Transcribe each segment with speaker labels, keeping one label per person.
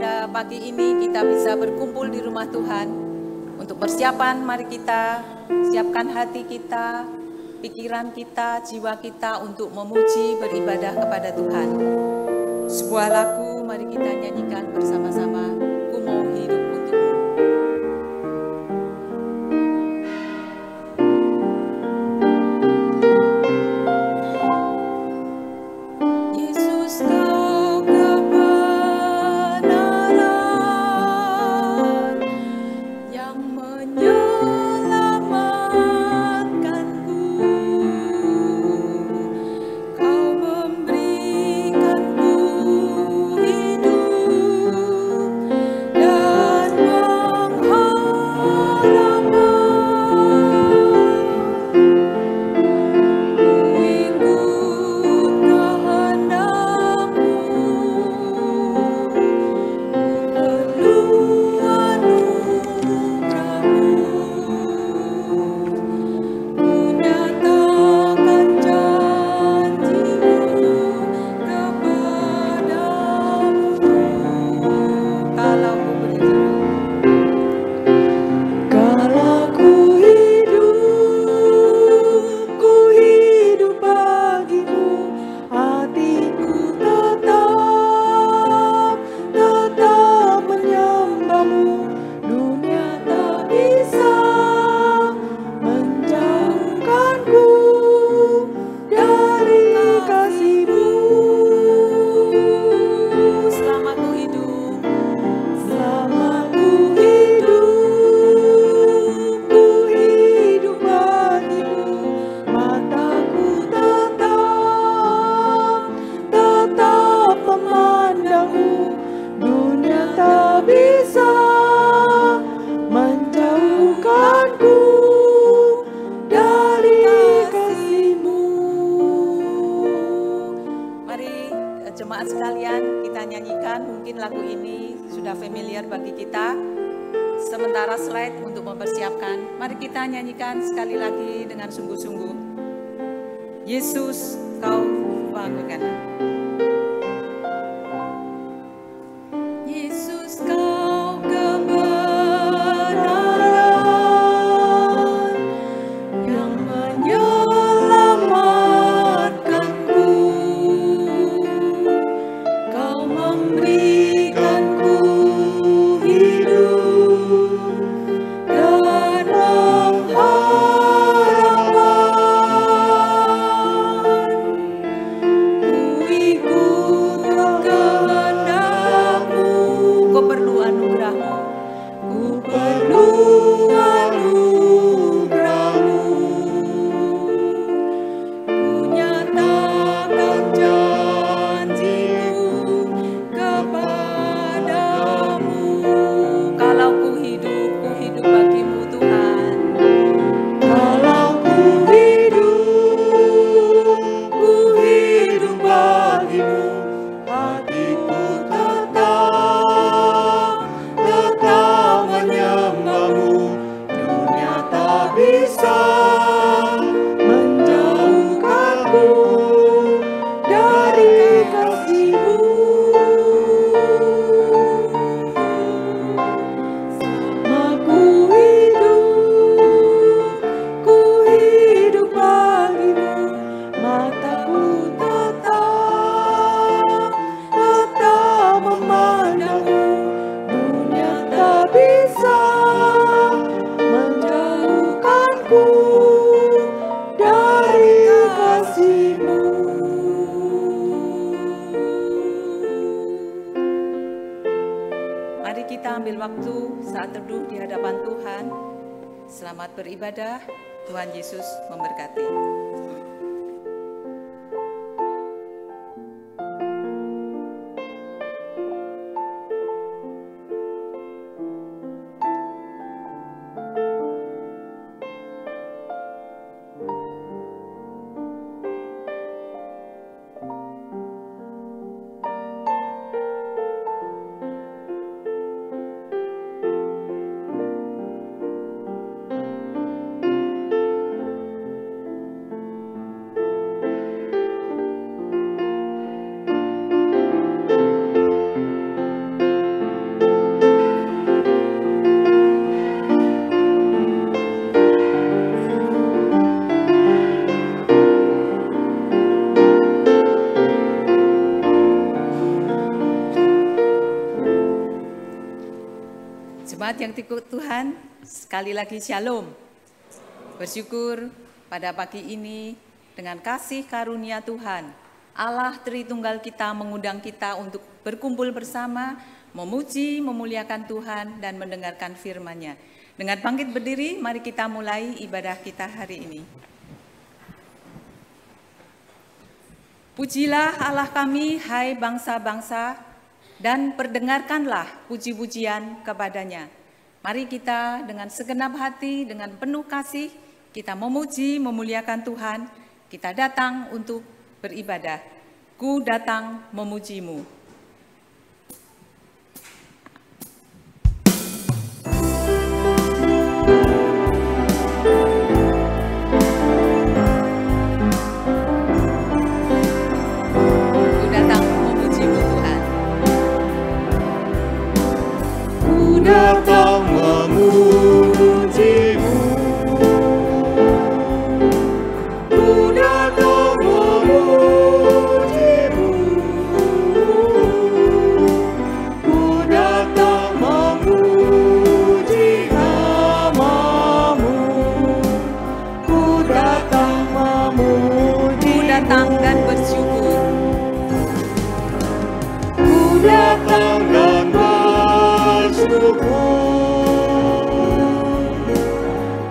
Speaker 1: pada pagi ini kita bisa berkumpul di rumah Tuhan. Untuk persiapan, mari kita siapkan hati kita, pikiran kita, jiwa kita untuk memuji, beribadah kepada Tuhan. Sebuah lagu mari kita nyanyikan bersama-sama, Ku Mau Hidup Untukmu. Sekali lagi dengan sungguh-sungguh. Yesus, Kau bangunkan. Yesus, Kau kebenaran yang menyelamatkanku. Kau memberikanku hidup beribadah. Tuhan Yesus memberkati. Jemaat yang dikasihi Tuhan, sekali lagi shalom. Bersyukur pada pagi ini dengan kasih karunia Tuhan, Allah Tritunggal kita mengundang kita untuk berkumpul bersama, memuji, memuliakan Tuhan, dan mendengarkan firman-Nya. Dengan bangkit berdiri, mari kita mulai ibadah kita hari ini. Pujilah Allah kami, hai bangsa-bangsa, dan perdengarkanlah puji-pujian kepadanya. Mari kita dengan segenap hati, dengan penuh kasih, kita memuji, memuliakan Tuhan. Kita datang untuk beribadah. Ku datang memujimu.
Speaker 2: Datang memujimu, ku datang memujimu, ku datang memuji namamu, ku datang memuji,
Speaker 1: ku datang dan bersyukur,
Speaker 2: ku datang dan bersyukur,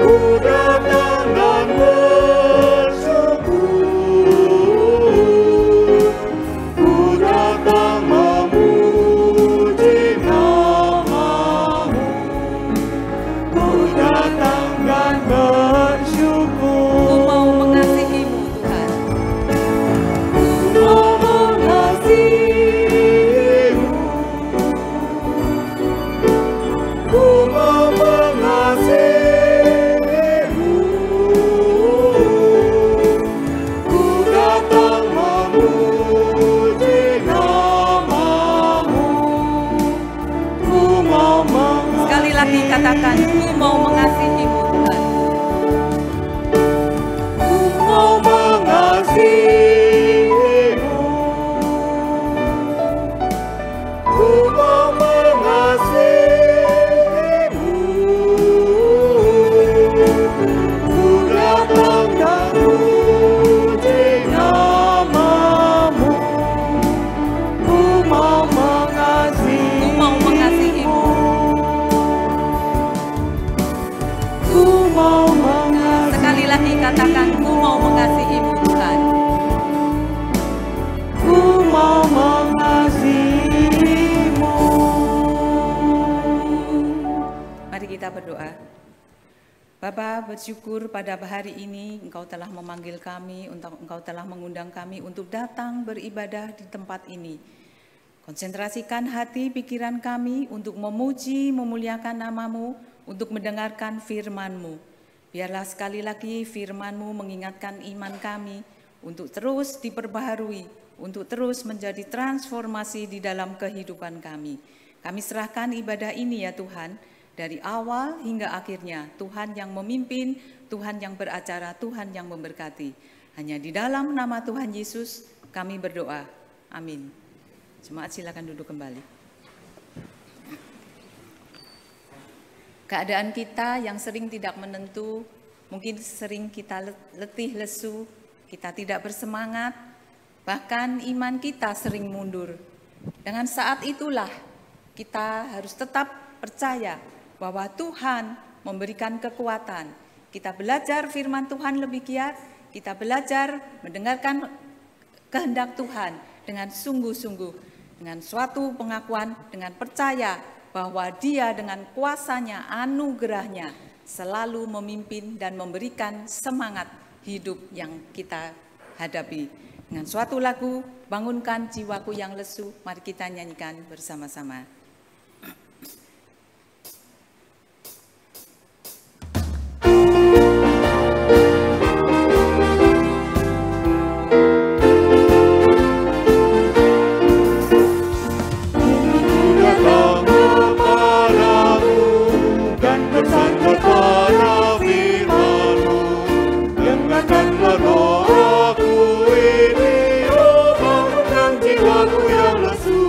Speaker 2: ku datang dan bersyukur, ku datang memuji namamu, ku datang dan bersyukur.
Speaker 1: ku mau mengasihi-Mu Tuhan,
Speaker 2: Ku mau mengasihi-Mu, ku mau mengasihi-Mu, ku datang memuji namamu, ku mau mengasihi-Mu.
Speaker 1: sekali lagi katakan, ku mau mengasihi-Mu Tuhan.
Speaker 2: Ku mau mengasihi-Mu, ku mau mengasihi-Mu, ku datang dan puji namamu, ku mau
Speaker 1: Ku mau
Speaker 2: mengasihi-Mu,
Speaker 1: mengasihi-Mu.
Speaker 2: ku mau mengasihi-Mu.
Speaker 1: Sekali lagi katakan, ku mau mengasihi-Mu Tuhan.
Speaker 2: Ku mau mengasihi-Mu.
Speaker 1: Mari kita berdoa. Bapa, bersyukur pada hari ini Engkau telah memanggil kami, Engkau telah mengundang kami untuk datang beribadah di tempat ini. Konsentrasikan hati pikiran kami untuk memuji, memuliakan nama-Mu, untuk mendengarkan firman-Mu. Biarlah sekali lagi firman-Mu mengingatkan iman kami untuk terus diperbaharui, untuk terus menjadi transformasi di dalam kehidupan kami. Kami serahkan ibadah ini ya Tuhan, dari awal hingga akhirnya. Tuhan yang memimpin, Tuhan yang beracara, Tuhan yang memberkati. Hanya di dalam nama Tuhan Yesus kami berdoa. Amin. Jemaat silakan duduk kembali. Keadaan kita yang sering tidak menentu, mungkin sering kita letih lesu, kita tidak bersemangat, bahkan iman kita sering mundur. Dengan saat itulah kita harus tetap percaya bahwa Tuhan memberikan kekuatan. Kita belajar firman Tuhan lebih giat, kita belajar mendengarkan kehendak Tuhan dengan sungguh-sungguh, dengan suatu pengakuan, dengan percaya bahwa Dia dengan kuasanya, anugerahnya selalu memimpin dan memberikan semangat hidup yang kita hadapi. Dengan suatu lagu, bangunkan jiwaku yang lesu, mari kita nyanyikan bersama-sama.
Speaker 2: Jiwaku yang lesu,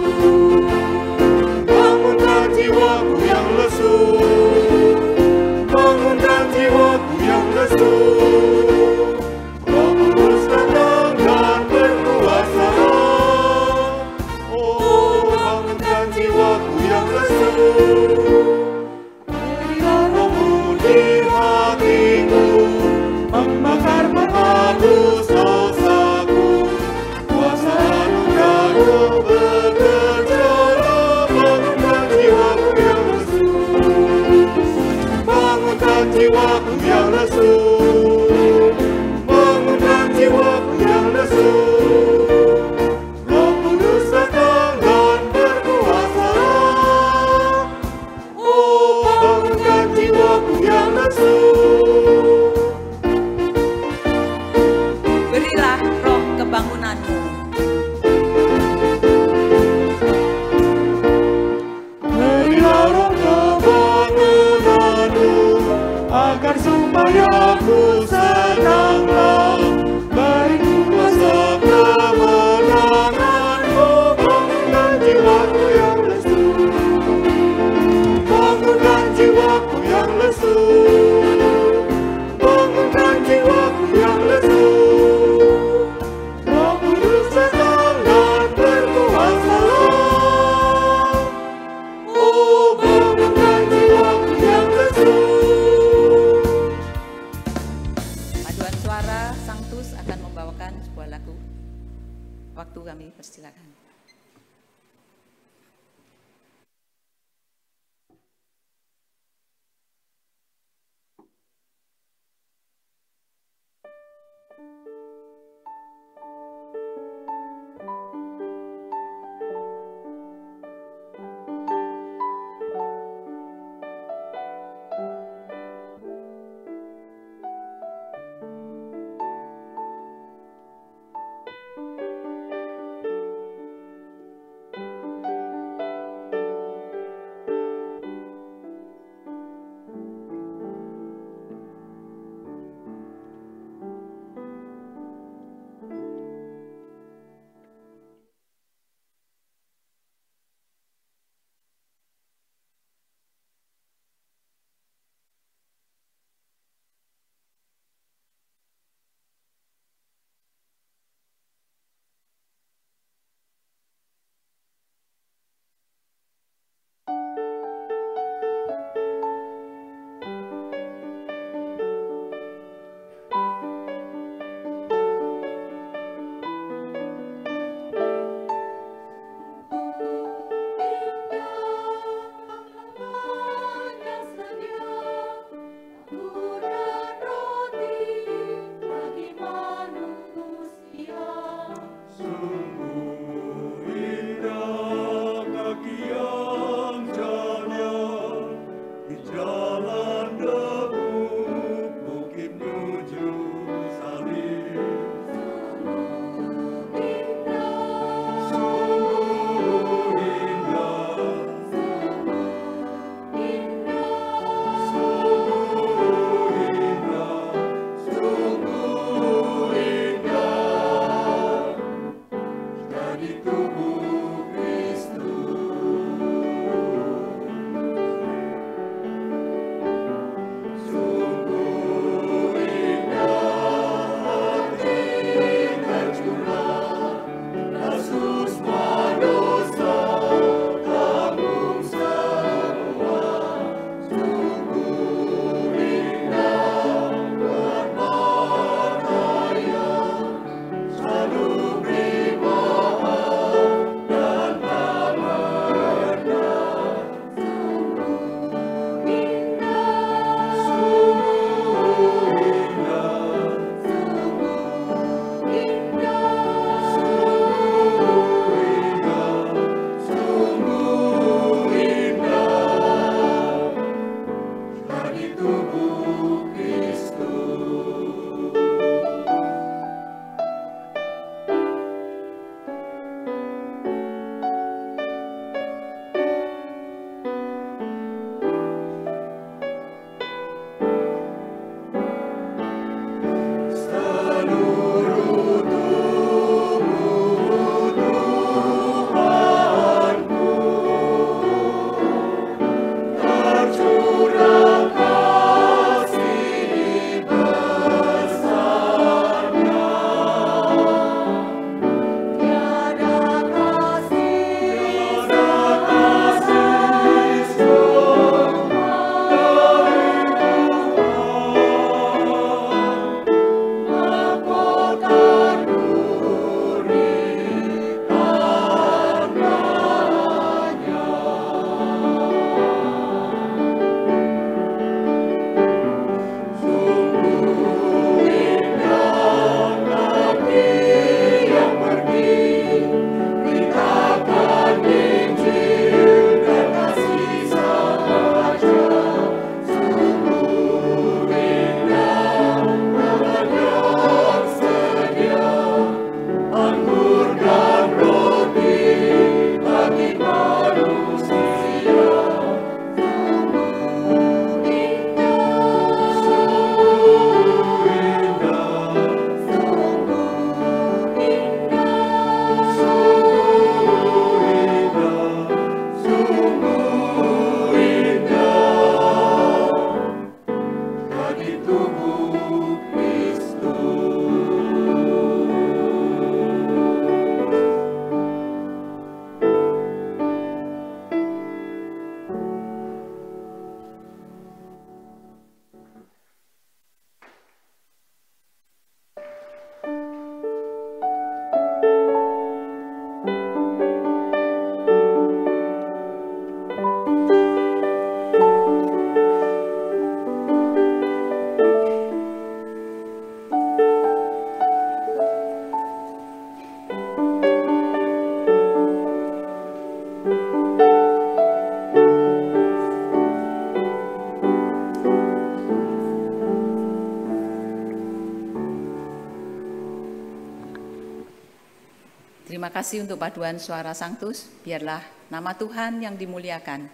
Speaker 1: kasih untuk paduan suara Sanctus, biarlah nama Tuhan yang dimuliakan.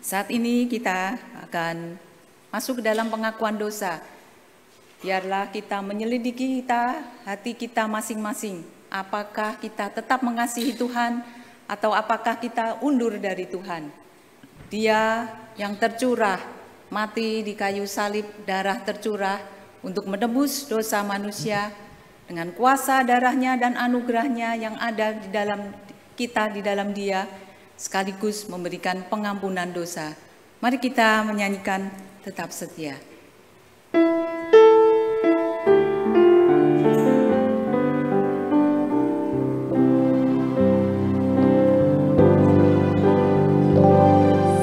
Speaker 1: Saat ini kita akan masuk ke dalam pengakuan dosa. Biarlah kita menyelidiki hati kita masing-masing. Apakah kita tetap mengasihi Tuhan atau apakah kita undur dari Tuhan? Dia yang tercurah, mati di kayu salib, darah tercurah untuk menebus dosa manusia, dengan kuasa darahnya dan anugerahnya yang ada di dalam kita, di dalam Dia, sekaligus memberikan pengampunan dosa. Mari kita menyanyikan Tetap Setia.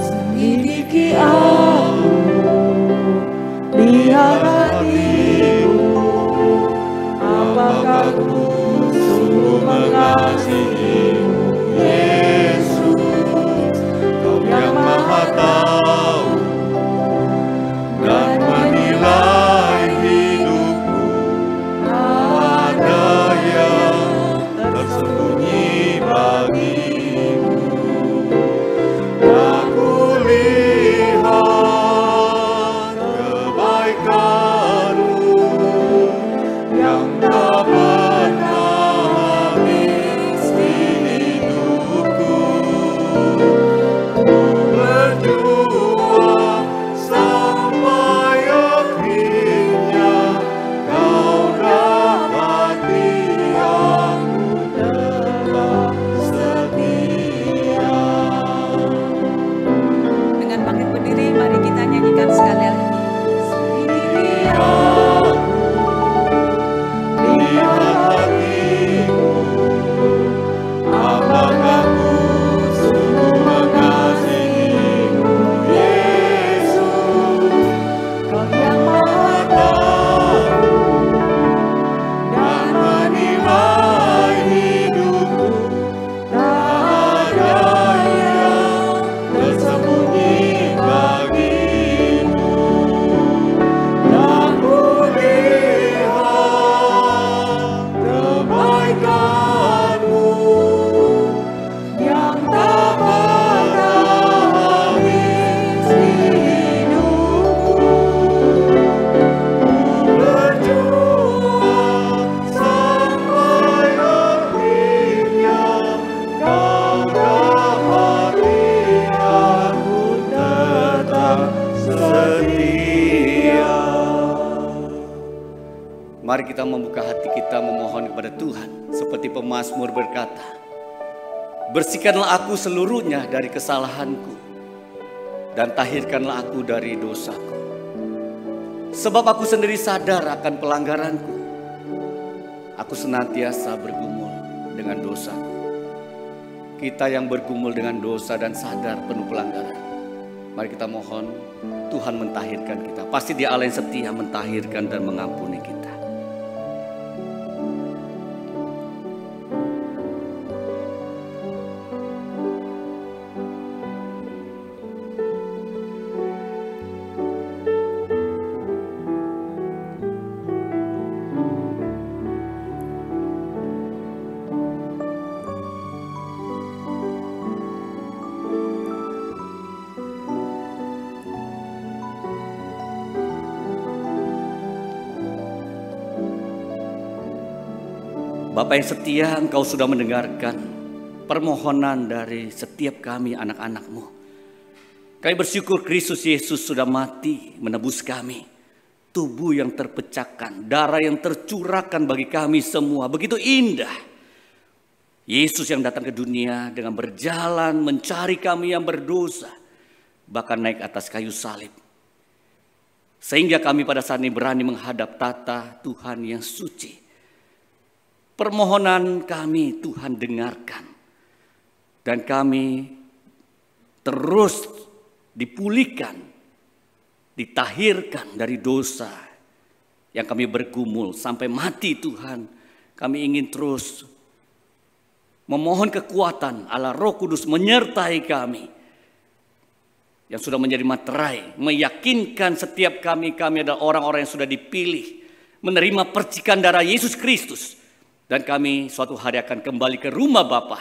Speaker 2: Selidiki aku, lihat hatiku, apakah ku sungguh mengasihimu, Yesus, Kau yang Maha Tahu dan menilai hidupku. Ada yang tersembunyi bagimu. Aku lihat kebaikan-Mu yang tak pernah habis di hidupku. Ku berjuang sampai akhirnya Kau dapati aku tetap setia.
Speaker 1: Dengan bangkit berdiri, mari kita nyanyikan sekali lagi.
Speaker 2: Selidiki aku, lihat hatiku, apakah ku sungguh mengasihimu, Yesus, Kau yang Maha Tahu dan menilai hidupku. Tak ada yang tersembunyi bagimu. Aku lihat kebaikan-Mu yang tak pernah habis di hidupku. Ku berjuang sampai akhirnya Kau dapati aku tetap setia.
Speaker 3: Mari kita membuka hati kita memohon kepada Tuhan. Seperti pemazmur berkata, bersihkanlah aku seluruhnya dari kesalahanku, dan tahirkanlah aku dari dosaku. Sebab aku sendiri sadar akan pelanggaranku. Aku senantiasa bergumul dengan dosaku. Kita yang bergumul dengan dosa dan sadar penuh pelanggaran, mari kita mohon Tuhan mentahirkan kita. Pasti Dia Allah yang setia mentahirkan dan mengampuni kita. Bapa yang setia, Engkau sudah mendengarkan permohonan dari setiap kami anak-anak-Mu. Kami bersyukur Kristus Yesus sudah mati menebus kami. Tubuh yang terpecahkan, darah yang tercurahkan bagi kami semua. Begitu indah. Yesus yang datang ke dunia dengan berjalan mencari kami yang berdosa. Bahkan naik atas kayu salib. Sehingga kami pada saat ini berani menghadap tata Tuhan yang suci. Permohonan kami Tuhan dengarkan. Dan kami terus dipulihkan, ditahirkan dari dosa yang kami bergumul sampai mati Tuhan. Kami ingin terus memohon kekuatan Allah Roh Kudus menyertai kami. Yang sudah menjadi materai, meyakinkan setiap kami adalah orang-orang yang sudah dipilih menerima percikan darah Yesus Kristus. Dan kami suatu hari akan kembali ke rumah Bapa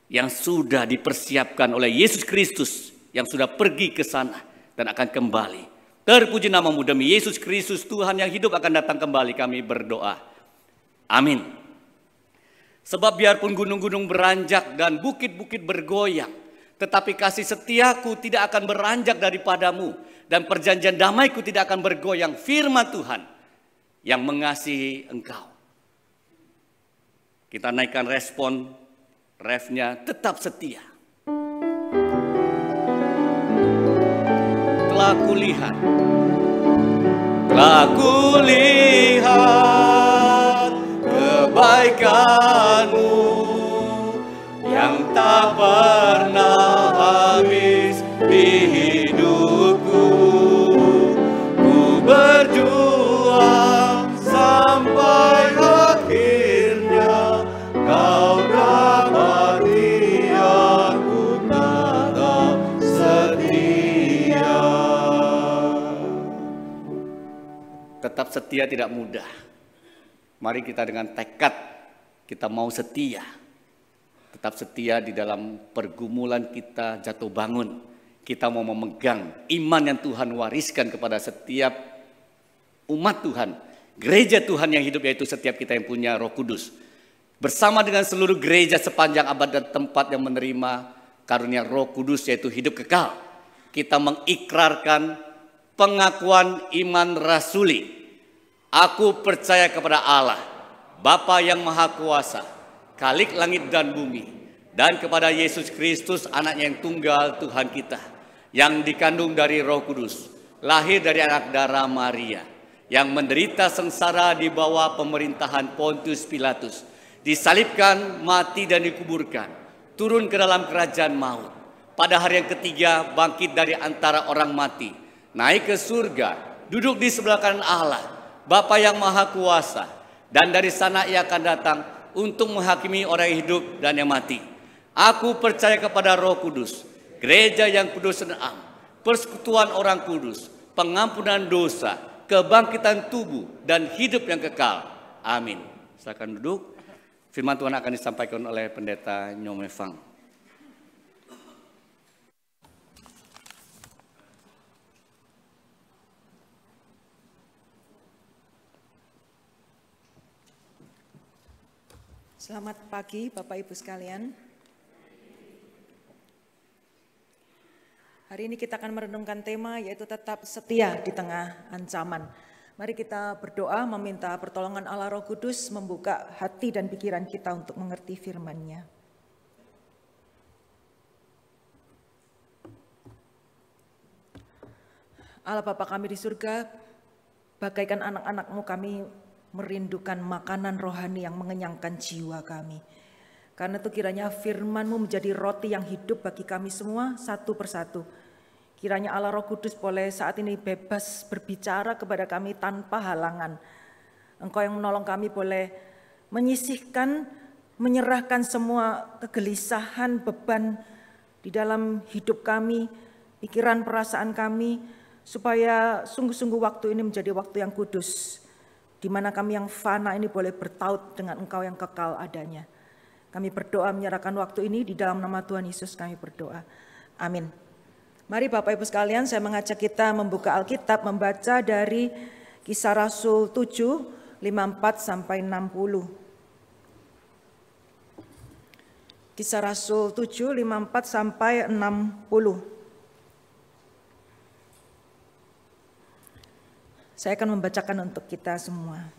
Speaker 3: yang sudah dipersiapkan oleh Yesus Kristus, yang sudah pergi ke sana dan akan kembali. Terpuji namamu, demi Yesus Kristus Tuhan yang hidup akan datang kembali, kami berdoa. Amin. Sebab biarpun gunung-gunung beranjak dan bukit-bukit bergoyang, tetapi kasih setiaku tidak akan beranjak daripadamu, dan perjanjian damaiku tidak akan bergoyang. Firman Tuhan yang mengasihi engkau. Kita naikkan respon, refnya tetap setia. Telah kulihat kebaikanmu yang tak pernah habis di hidupku. Ku berjuang sampai akhirnya, kau dapati aku tetap setia. Tetap setia tidak mudah. Mari kita dengan tekad kita mau setia. Tetap setia di dalam pergumulan kita jatuh bangun. Kita mau memegang iman yang Tuhan wariskan kepada setiap umat Tuhan. Gereja Tuhan yang hidup, yaitu setiap kita yang punya Roh Kudus. Bersama dengan seluruh gereja sepanjang abad dan tempat yang menerima karunia Roh Kudus, yaitu hidup kekal. Kita mengikrarkan pengakuan iman rasuli. Aku percaya kepada Allah, Bapa yang Maha Kuasa, Khalik langit dan bumi, dan kepada Yesus Kristus, anaknya yang tunggal Tuhan kita, yang dikandung dari Roh Kudus, lahir dari anak darah Maria, yang menderita sengsara di bawah pemerintahan Pontius Pilatus, disalibkan, mati dan dikuburkan, turun ke dalam kerajaan maut. Pada hari yang ketiga bangkit dari antara orang mati, naik ke surga, duduk di sebelah kanan Allah, Bapa yang Maha Kuasa, dan dari sana ia akan datang untuk menghakimi orang yang hidup dan yang mati. Aku percaya kepada Roh Kudus, gereja yang kudus dan am, persekutuan orang kudus, pengampunan dosa, kebangkitan tubuh, dan hidup yang kekal. Amin. Silakan duduk. Firman Tuhan akan disampaikan oleh Pendeta Nyome Fang.
Speaker 4: Selamat pagi Bapak Ibu sekalian. Hari ini kita akan merenungkan tema, yaitu tetap setia di tengah ancaman. Mari kita berdoa meminta pertolongan Allah Roh Kudus membuka hati dan pikiran kita untuk mengerti firman-Nya. Allah Bapa kami di surga, bagaikan anak-anak-Mu kami merindukan makanan rohani yang mengenyangkan jiwa kami. Karena itu kiranya firman-Mu menjadi roti yang hidup bagi kami semua satu persatu. Kiranya Allah Roh Kudus boleh saat ini bebas berbicara kepada kami tanpa halangan. Engkau yang menolong kami boleh menyisihkan, menyerahkan semua kegelisahan, beban di dalam hidup kami, pikiran, perasaan kami, supaya sungguh-sungguh waktu ini menjadi waktu yang kudus, di mana kami yang fana ini boleh bertaut dengan Engkau yang kekal adanya. Kami berdoa menyerahkan waktu ini di dalam nama Tuhan Yesus kami berdoa. Amin. Mari Bapak Ibu sekalian, saya mengajak kita membuka Alkitab, membaca dari Kisah Rasul 7, 54 sampai 60. Kisah Rasul 7, 54 sampai 60. Saya akan membacakan untuk kita semua.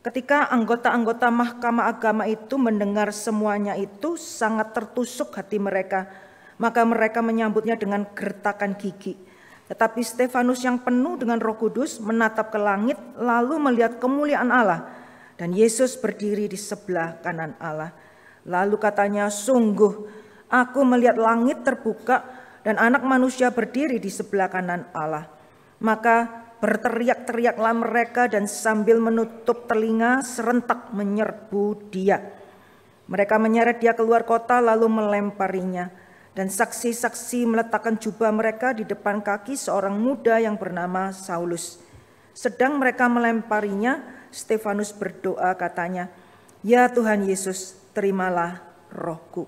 Speaker 4: Ketika anggota-anggota Mahkamah Agama itu mendengar semuanya itu, sangat tertusuk hati mereka. Maka mereka menyambutnya dengan gertakan gigi. Tetapi Stefanus yang penuh dengan Roh Kudus menatap ke langit, lalu melihat kemuliaan Allah. Dan Yesus berdiri di sebelah kanan Allah. Lalu katanya, sungguh aku melihat langit terbuka dan Anak Manusia berdiri di sebelah kanan Allah. Maka berteriak-teriaklah mereka dan sambil menutup telinga serentak menyerbu dia. Mereka menyeret dia keluar kota lalu melemparinya. Dan saksi-saksi meletakkan jubah mereka di depan kaki seorang muda yang bernama Saulus. Sedang mereka melemparinya, Stefanus berdoa katanya, "Ya Tuhan Yesus, terimalah rohku."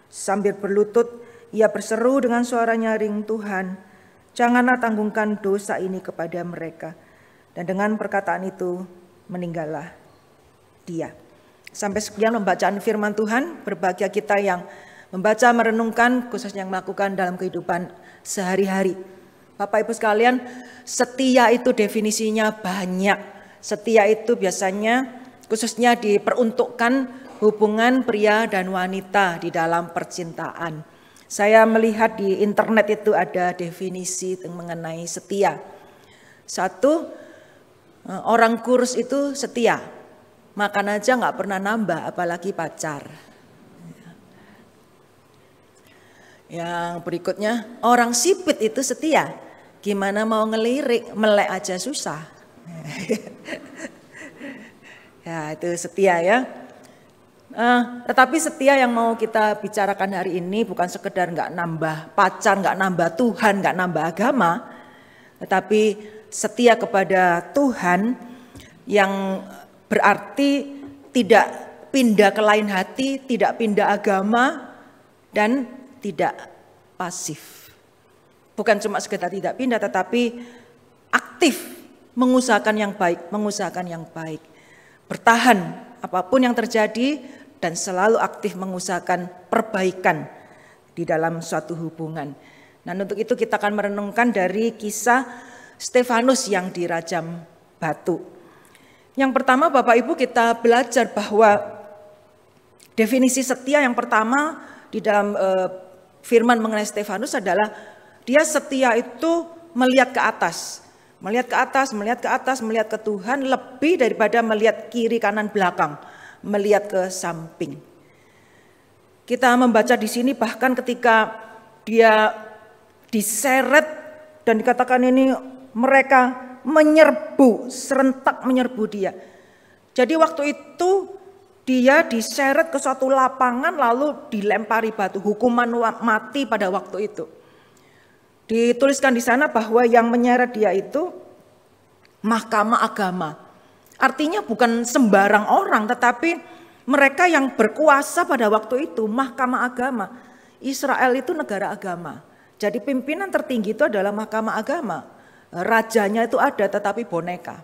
Speaker 4: Sambil berlutut, ia berseru dengan suara nyaring, "Tuhan, janganlah tanggungkan dosa ini kepada mereka." Dan dengan perkataan itu meninggallah dia. Sampai sekian pembacaan firman Tuhan. Berbahagia kita yang membaca, merenungkan, khususnya yang melakukan dalam kehidupan sehari-hari. Bapak Ibu sekalian, setia itu definisinya banyak. Setia itu biasanya khususnya diperuntukkan hubungan pria dan wanita di dalam percintaan. Saya melihat di internet itu ada definisi mengenai setia. Satu, orang kurus itu setia. Makan aja nggak pernah nambah, apalagi pacar. Yang berikutnya, orang sipit itu setia. Gimana mau ngelirik, melek aja susah. Ya, itu setia ya. Tetapi setia yang mau kita bicarakan hari ini bukan sekedar nggak nambah pacar, nggak nambah Tuhan, nggak nambah agama, tetapi setia kepada Tuhan yang berarti tidak pindah ke lain hati, tidak pindah agama, dan tidak pasif. Bukan cuma sekedar tidak pindah, tetapi aktif mengusahakan yang baik, bertahan apapun yang terjadi dan selalu aktif mengusahakan perbaikan di dalam suatu hubungan. Nah, untuk itu kita akan merenungkan dari kisah Stefanus yang dirajam batu. Yang pertama, Bapak Ibu, kita belajar bahwa definisi setia yang pertama di dalam firman mengenai Stefanus adalah dia setia itu melihat ke atas. Melihat ke atas, melihat ke atas, melihat ke Tuhan lebih daripada melihat kiri kanan belakang, melihat ke samping. Kita membaca di sini bahkan ketika dia diseret dan dikatakan ini mereka menyerbu, serentak menyerbu dia. Jadi waktu itu dia diseret ke suatu lapangan lalu dilempari batu, hukuman mati pada waktu itu. Dituliskan di sana bahwa yang menyeret dia itu mahkamah agama. Artinya bukan sembarang orang, tetapi mereka yang berkuasa pada waktu itu, mahkamah agama. Israel itu negara agama. Jadi pimpinan tertinggi itu adalah mahkamah agama. Rajanya itu ada tetapi boneka.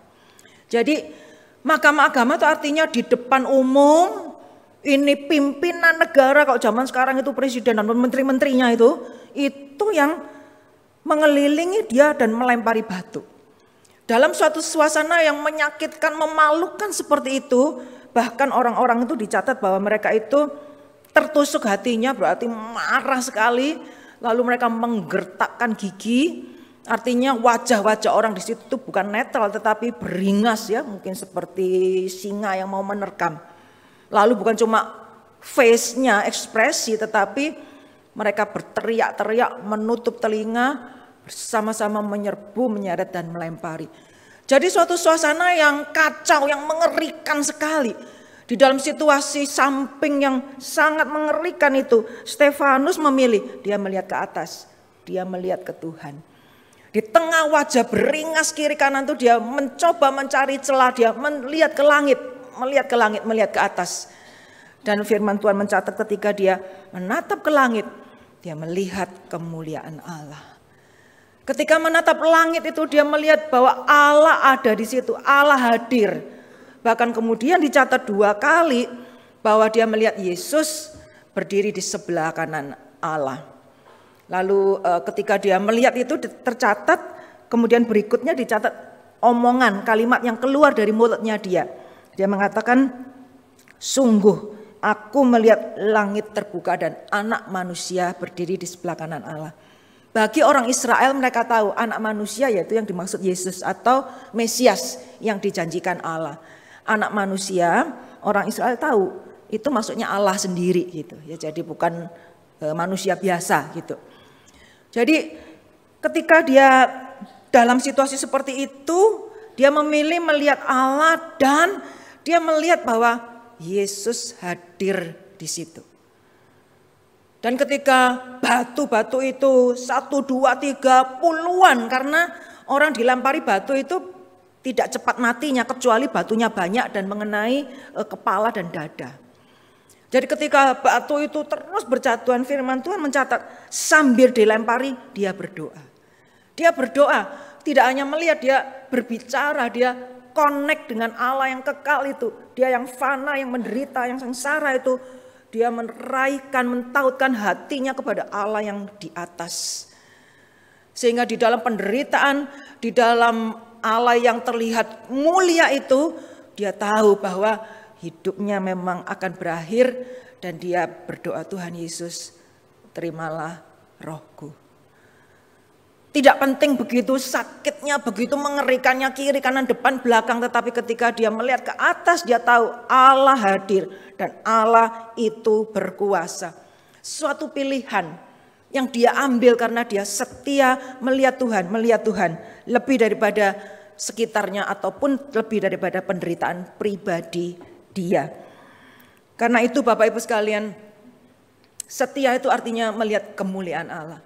Speaker 4: Jadi mahkamah agama itu artinya di depan umum, ini pimpinan negara, kalau zaman sekarang itu presiden dan menteri-menterinya itu yang mengelilingi dia dan melempari batu. Dalam suatu suasana yang menyakitkan, memalukan seperti itu, bahkan orang-orang itu dicatat bahwa mereka itu tertusuk hatinya, berarti marah sekali, lalu mereka menggertakkan gigi, artinya wajah-wajah orang di situ bukan netral tetapi beringas ya, mungkin seperti singa yang mau menerkam. Lalu bukan cuma face-nya, ekspresi, tetapi mereka berteriak-teriak, menutup telinga, bersama-sama menyerbu, menyeret dan melempari. Jadi suatu suasana yang kacau, yang mengerikan sekali. Di dalam situasi samping yang sangat mengerikan itu, Stefanus memilih, dia melihat ke atas, dia melihat ke Tuhan. Di tengah wajah beringas kiri kanan itu dia mencoba mencari celah, dia melihat ke langit, melihat ke atas. Dan firman Tuhan mencatat ketika dia menatap ke langit, dia melihat kemuliaan Allah. Ketika menatap langit itu dia melihat bahwa Allah ada di situ, Allah hadir. Bahkan kemudian dicatat 2 kali bahwa dia melihat Yesus berdiri di sebelah kanan Allah. Lalu ketika dia melihat itu tercatat, kemudian berikutnya dicatat omongan, kalimat yang keluar dari mulutnya dia. Dia mengatakan, "Sungguh aku melihat langit terbuka dan anak manusia berdiri di sebelah kanan Allah." Bagi orang Israel mereka tahu anak manusia yaitu yang dimaksud Yesus atau Mesias yang dijanjikan Allah. Anak manusia, orang Israel tahu itu maksudnya Allah sendiri gitu ya. Jadi bukan manusia biasa gitu. Jadi ketika dia dalam situasi seperti itu, dia memilih melihat Allah dan dia melihat bahwa Yesus hadir di situ. Dan ketika batu-batu itu 1, 2, 3 puluhan, karena orang dilempari batu itu tidak cepat matinya kecuali batunya banyak dan mengenai kepala dan dada. Jadi ketika batu itu terus berjatuhan, firman Tuhan mencatat sambil dilempari dia berdoa. Dia berdoa, tidak hanya melihat, dia berbicara, dia connect dengan Allah yang kekal itu. Dia yang fana, yang menderita, yang sengsara itu. Dia meraihkan, mentautkan hatinya kepada Allah yang di atas. Sehingga di dalam penderitaan, di dalam Allah yang terlihat mulia itu, dia tahu bahwa hidupnya memang akan berakhir dan dia berdoa, Tuhan Yesus, terimalah rohku. Tidak penting begitu sakitnya, begitu mengerikannya kiri, kanan, depan, belakang. Tetapi ketika dia melihat ke atas, dia tahu Allah hadir dan Allah itu berkuasa. Suatu pilihan yang dia ambil karena dia setia melihat Tuhan. Lebih daripada sekitarnya ataupun lebih daripada penderitaan pribadi dia. Karena itu Bapak Ibu sekalian, setia itu artinya melihat kemuliaan Allah.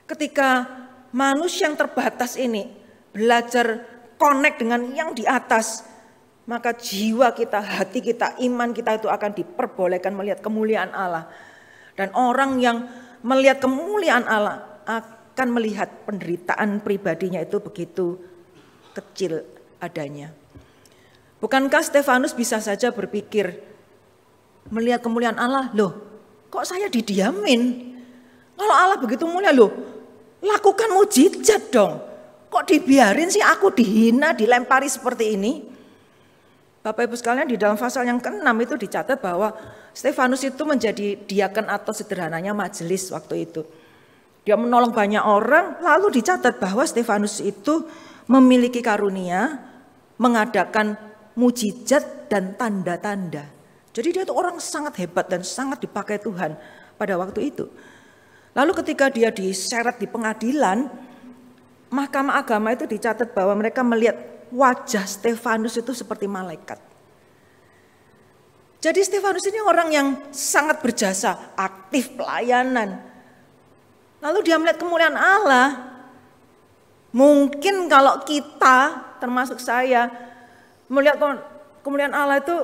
Speaker 4: Ketika manusia yang terbatas ini belajar connect dengan yang di atas, maka jiwa kita, hati kita, iman kita itu akan diperbolehkan melihat kemuliaan Allah. Dan orang yang melihat kemuliaan Allah akan melihat penderitaan pribadinya itu begitu kecil adanya. Bukankah Stefanus bisa saja berpikir, melihat kemuliaan Allah, loh kok saya didiamin? Kalau Allah begitu mulia, loh lakukan mujizat dong. Kok dibiarin sih aku dihina, dilempari seperti ini? Bapak Ibu sekalian, di dalam pasal yang ke-6 itu dicatat bahwa Stefanus itu menjadi diaken atau sederhananya majelis waktu itu. Dia menolong banyak orang, lalu dicatat bahwa Stefanus itu memiliki karunia mengadakan mujizat dan tanda-tanda. Jadi dia itu orang sangat hebat dan sangat dipakai Tuhan pada waktu itu. Lalu ketika dia diseret di pengadilan, Mahkamah Agama itu dicatat bahwa mereka melihat wajah Stefanus itu seperti malaikat. Jadi Stefanus ini orang yang sangat berjasa, aktif pelayanan. Lalu dia melihat kemuliaan Allah. Mungkin kalau kita, termasuk saya, melihat kemuliaan Allah itu,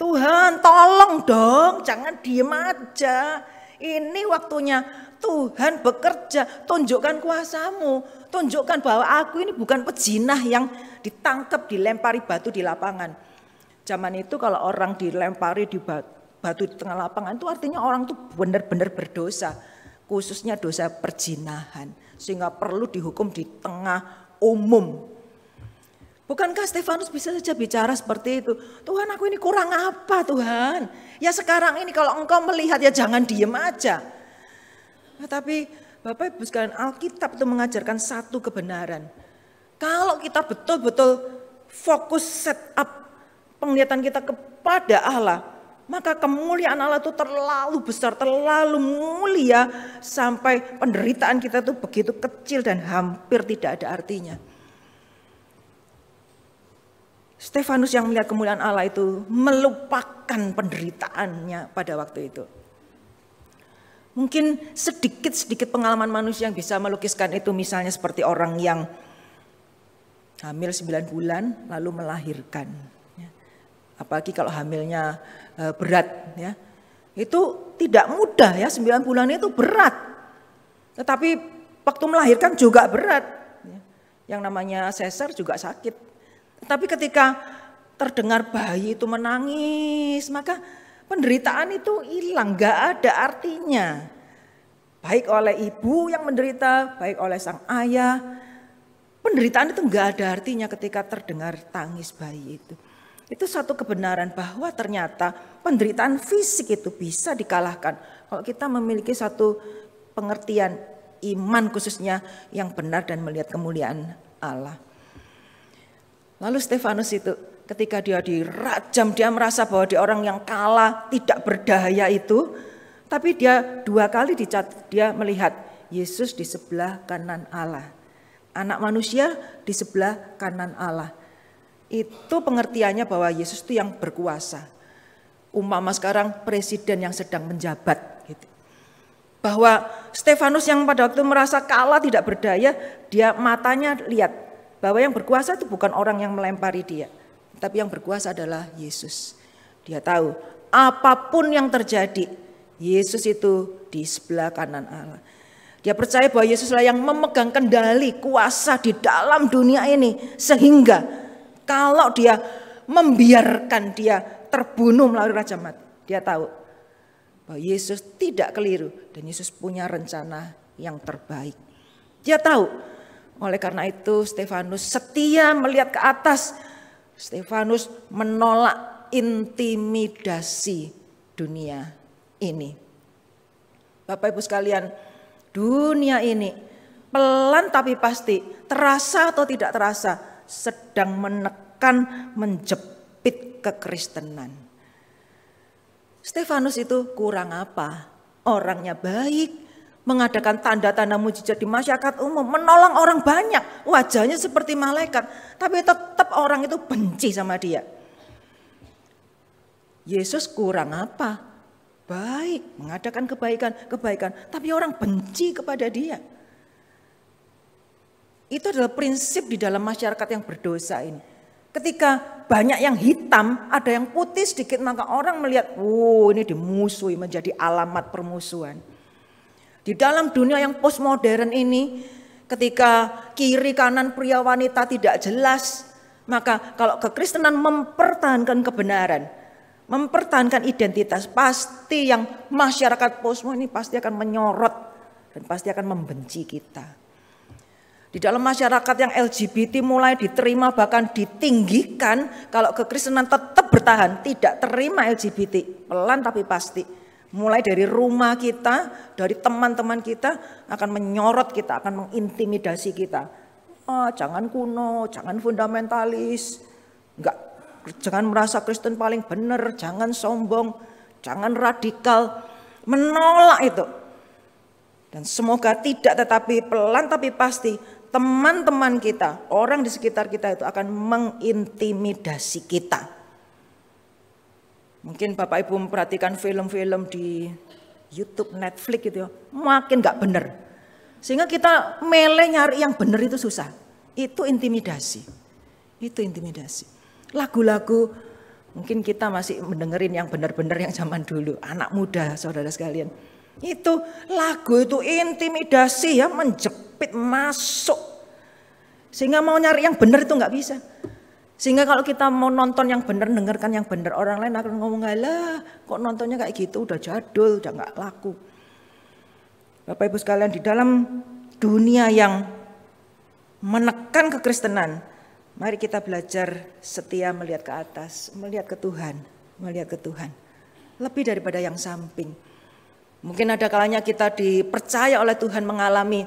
Speaker 4: Tuhan tolong dong, jangan diem aja. Ini waktunya Tuhan bekerja, tunjukkan kuasamu. Tunjukkan bahwa aku ini bukan pejinah yang ditangkap, dilempari batu di lapangan. Zaman itu kalau orang dilempari di batu di tengah lapangan itu artinya orang itu benar-benar berdosa. Khususnya dosa perjinahan. Sehingga perlu dihukum di tengah umum. Bukankah Stefanus bisa saja bicara seperti itu? Tuhan, aku ini kurang apa Tuhan? Ya sekarang ini kalau engkau melihat ya jangan diem aja. Tapi Bapak Ibu sekalian, Alkitab itu mengajarkan satu kebenaran. Kalau kita betul-betul fokus set up penglihatan kita kepada Allah, maka kemuliaan Allah itu terlalu besar, terlalu mulia sampai penderitaan kita itu begitu kecil dan hampir tidak ada artinya. Stefanus yang melihat kemuliaan Allah itu melupakan penderitaannya pada waktu itu. Mungkin sedikit-sedikit pengalaman manusia yang bisa melukiskan itu, misalnya seperti orang yang hamil 9 bulan lalu melahirkan. Apalagi kalau hamilnya berat, ya. Itu tidak mudah ya, 9 bulan itu berat. Tetapi waktu melahirkan juga berat. Yang namanya sesar juga sakit. Tapi ketika terdengar bayi itu menangis, maka penderitaan itu hilang, gak ada artinya. Baik oleh ibu yang menderita, baik oleh sang ayah. Penderitaan itu gak ada artinya ketika terdengar tangis bayi itu. Itu satu kebenaran bahwa ternyata penderitaan fisik itu bisa dikalahkan kalau kita memiliki satu pengertian iman khususnya yang benar dan melihat kemuliaan Allah. Lalu Stefanus itu ketika dia dirajam, dia merasa bahwa dia orang yang kalah, tidak berdaya itu. Tapi dia 2 kali dia melihat Yesus di sebelah kanan Allah. Anak manusia di sebelah kanan Allah. Itu pengertiannya bahwa Yesus itu yang berkuasa. Umpama sekarang presiden yang sedang menjabat. Gitu. Bahwa Stefanus yang pada waktu merasa kalah, tidak berdaya, dia matanya lihat bahwa yang berkuasa itu bukan orang yang melempari dia, tapi yang berkuasa adalah Yesus. Dia tahu apapun yang terjadi, Yesus itu di sebelah kanan Allah. Dia percaya bahwa Yesuslah yang memegang kendali kuasa di dalam dunia ini, sehingga kalau dia membiarkan dia terbunuh melalui Raja Mati, dia tahu bahwa Yesus tidak keliru dan Yesus punya rencana yang terbaik. Dia tahu, oleh karena itu Stefanus setia melihat ke atas. Stefanus menolak intimidasi dunia ini. Bapak Ibu sekalian, dunia ini pelan tapi pasti, terasa atau tidak terasa, sedang menekan, menjepit kekristenan. Stefanus itu kurang apa? Orangnya baik, mengadakan tanda-tanda mujizat di masyarakat umum, menolong orang banyak, wajahnya seperti malaikat, tapi tetap orang itu benci sama dia. Yesus kurang apa? Baik, mengadakan kebaikan, tapi orang benci kepada dia. Itu adalah prinsip di dalam masyarakat yang berdosa ini. Ketika banyak yang hitam, ada yang putih sedikit, maka orang melihat, ini dimusuhi, menjadi alamat permusuhan. Di dalam dunia yang postmodern ini, ketika kiri kanan pria wanita tidak jelas, maka kalau kekristenan mempertahankan kebenaran, mempertahankan identitas, pasti yang masyarakat postmodern ini pasti akan menyorot dan pasti akan membenci kita. Di dalam masyarakat yang LGBT mulai diterima bahkan ditinggikan, kalau kekristenan tetap bertahan, tidak terima LGBT, pelan tapi pasti. Mulai dari rumah kita, dari teman-teman kita akan menyorot kita, akan mengintimidasi kita. Jangan kuno, jangan fundamentalis, jangan merasa Kristen paling benar, jangan sombong, jangan radikal, menolak itu. Dan semoga tidak, tetapi pelan tapi pasti teman-teman kita, orang di sekitar kita itu akan mengintimidasi kita. Mungkin Bapak Ibu memperhatikan film-film di YouTube, Netflix gitu ya, makin gak benar. Sehingga kita milih nyari yang benar itu susah. Itu intimidasi. Itu intimidasi. Lagu-lagu, mungkin kita masih mendengerin yang benar-benar yang zaman dulu. Anak muda, saudara sekalian. Itu lagu itu intimidasi ya, menjepit masuk. Sehingga mau nyari yang benar itu nggak bisa. Sehingga kalau kita mau nonton yang benar, dengarkan yang benar, orang lain akan ngomong, "Alah, kok nontonnya kayak gitu, udah jadul, udah nggak laku." Bapak Ibu sekalian, di dalam dunia yang menekan kekristenan, mari kita belajar setia melihat ke atas, melihat ke Tuhan, melihat ke Tuhan. Lebih daripada yang samping. Mungkin ada kalanya kita dipercaya oleh Tuhan mengalami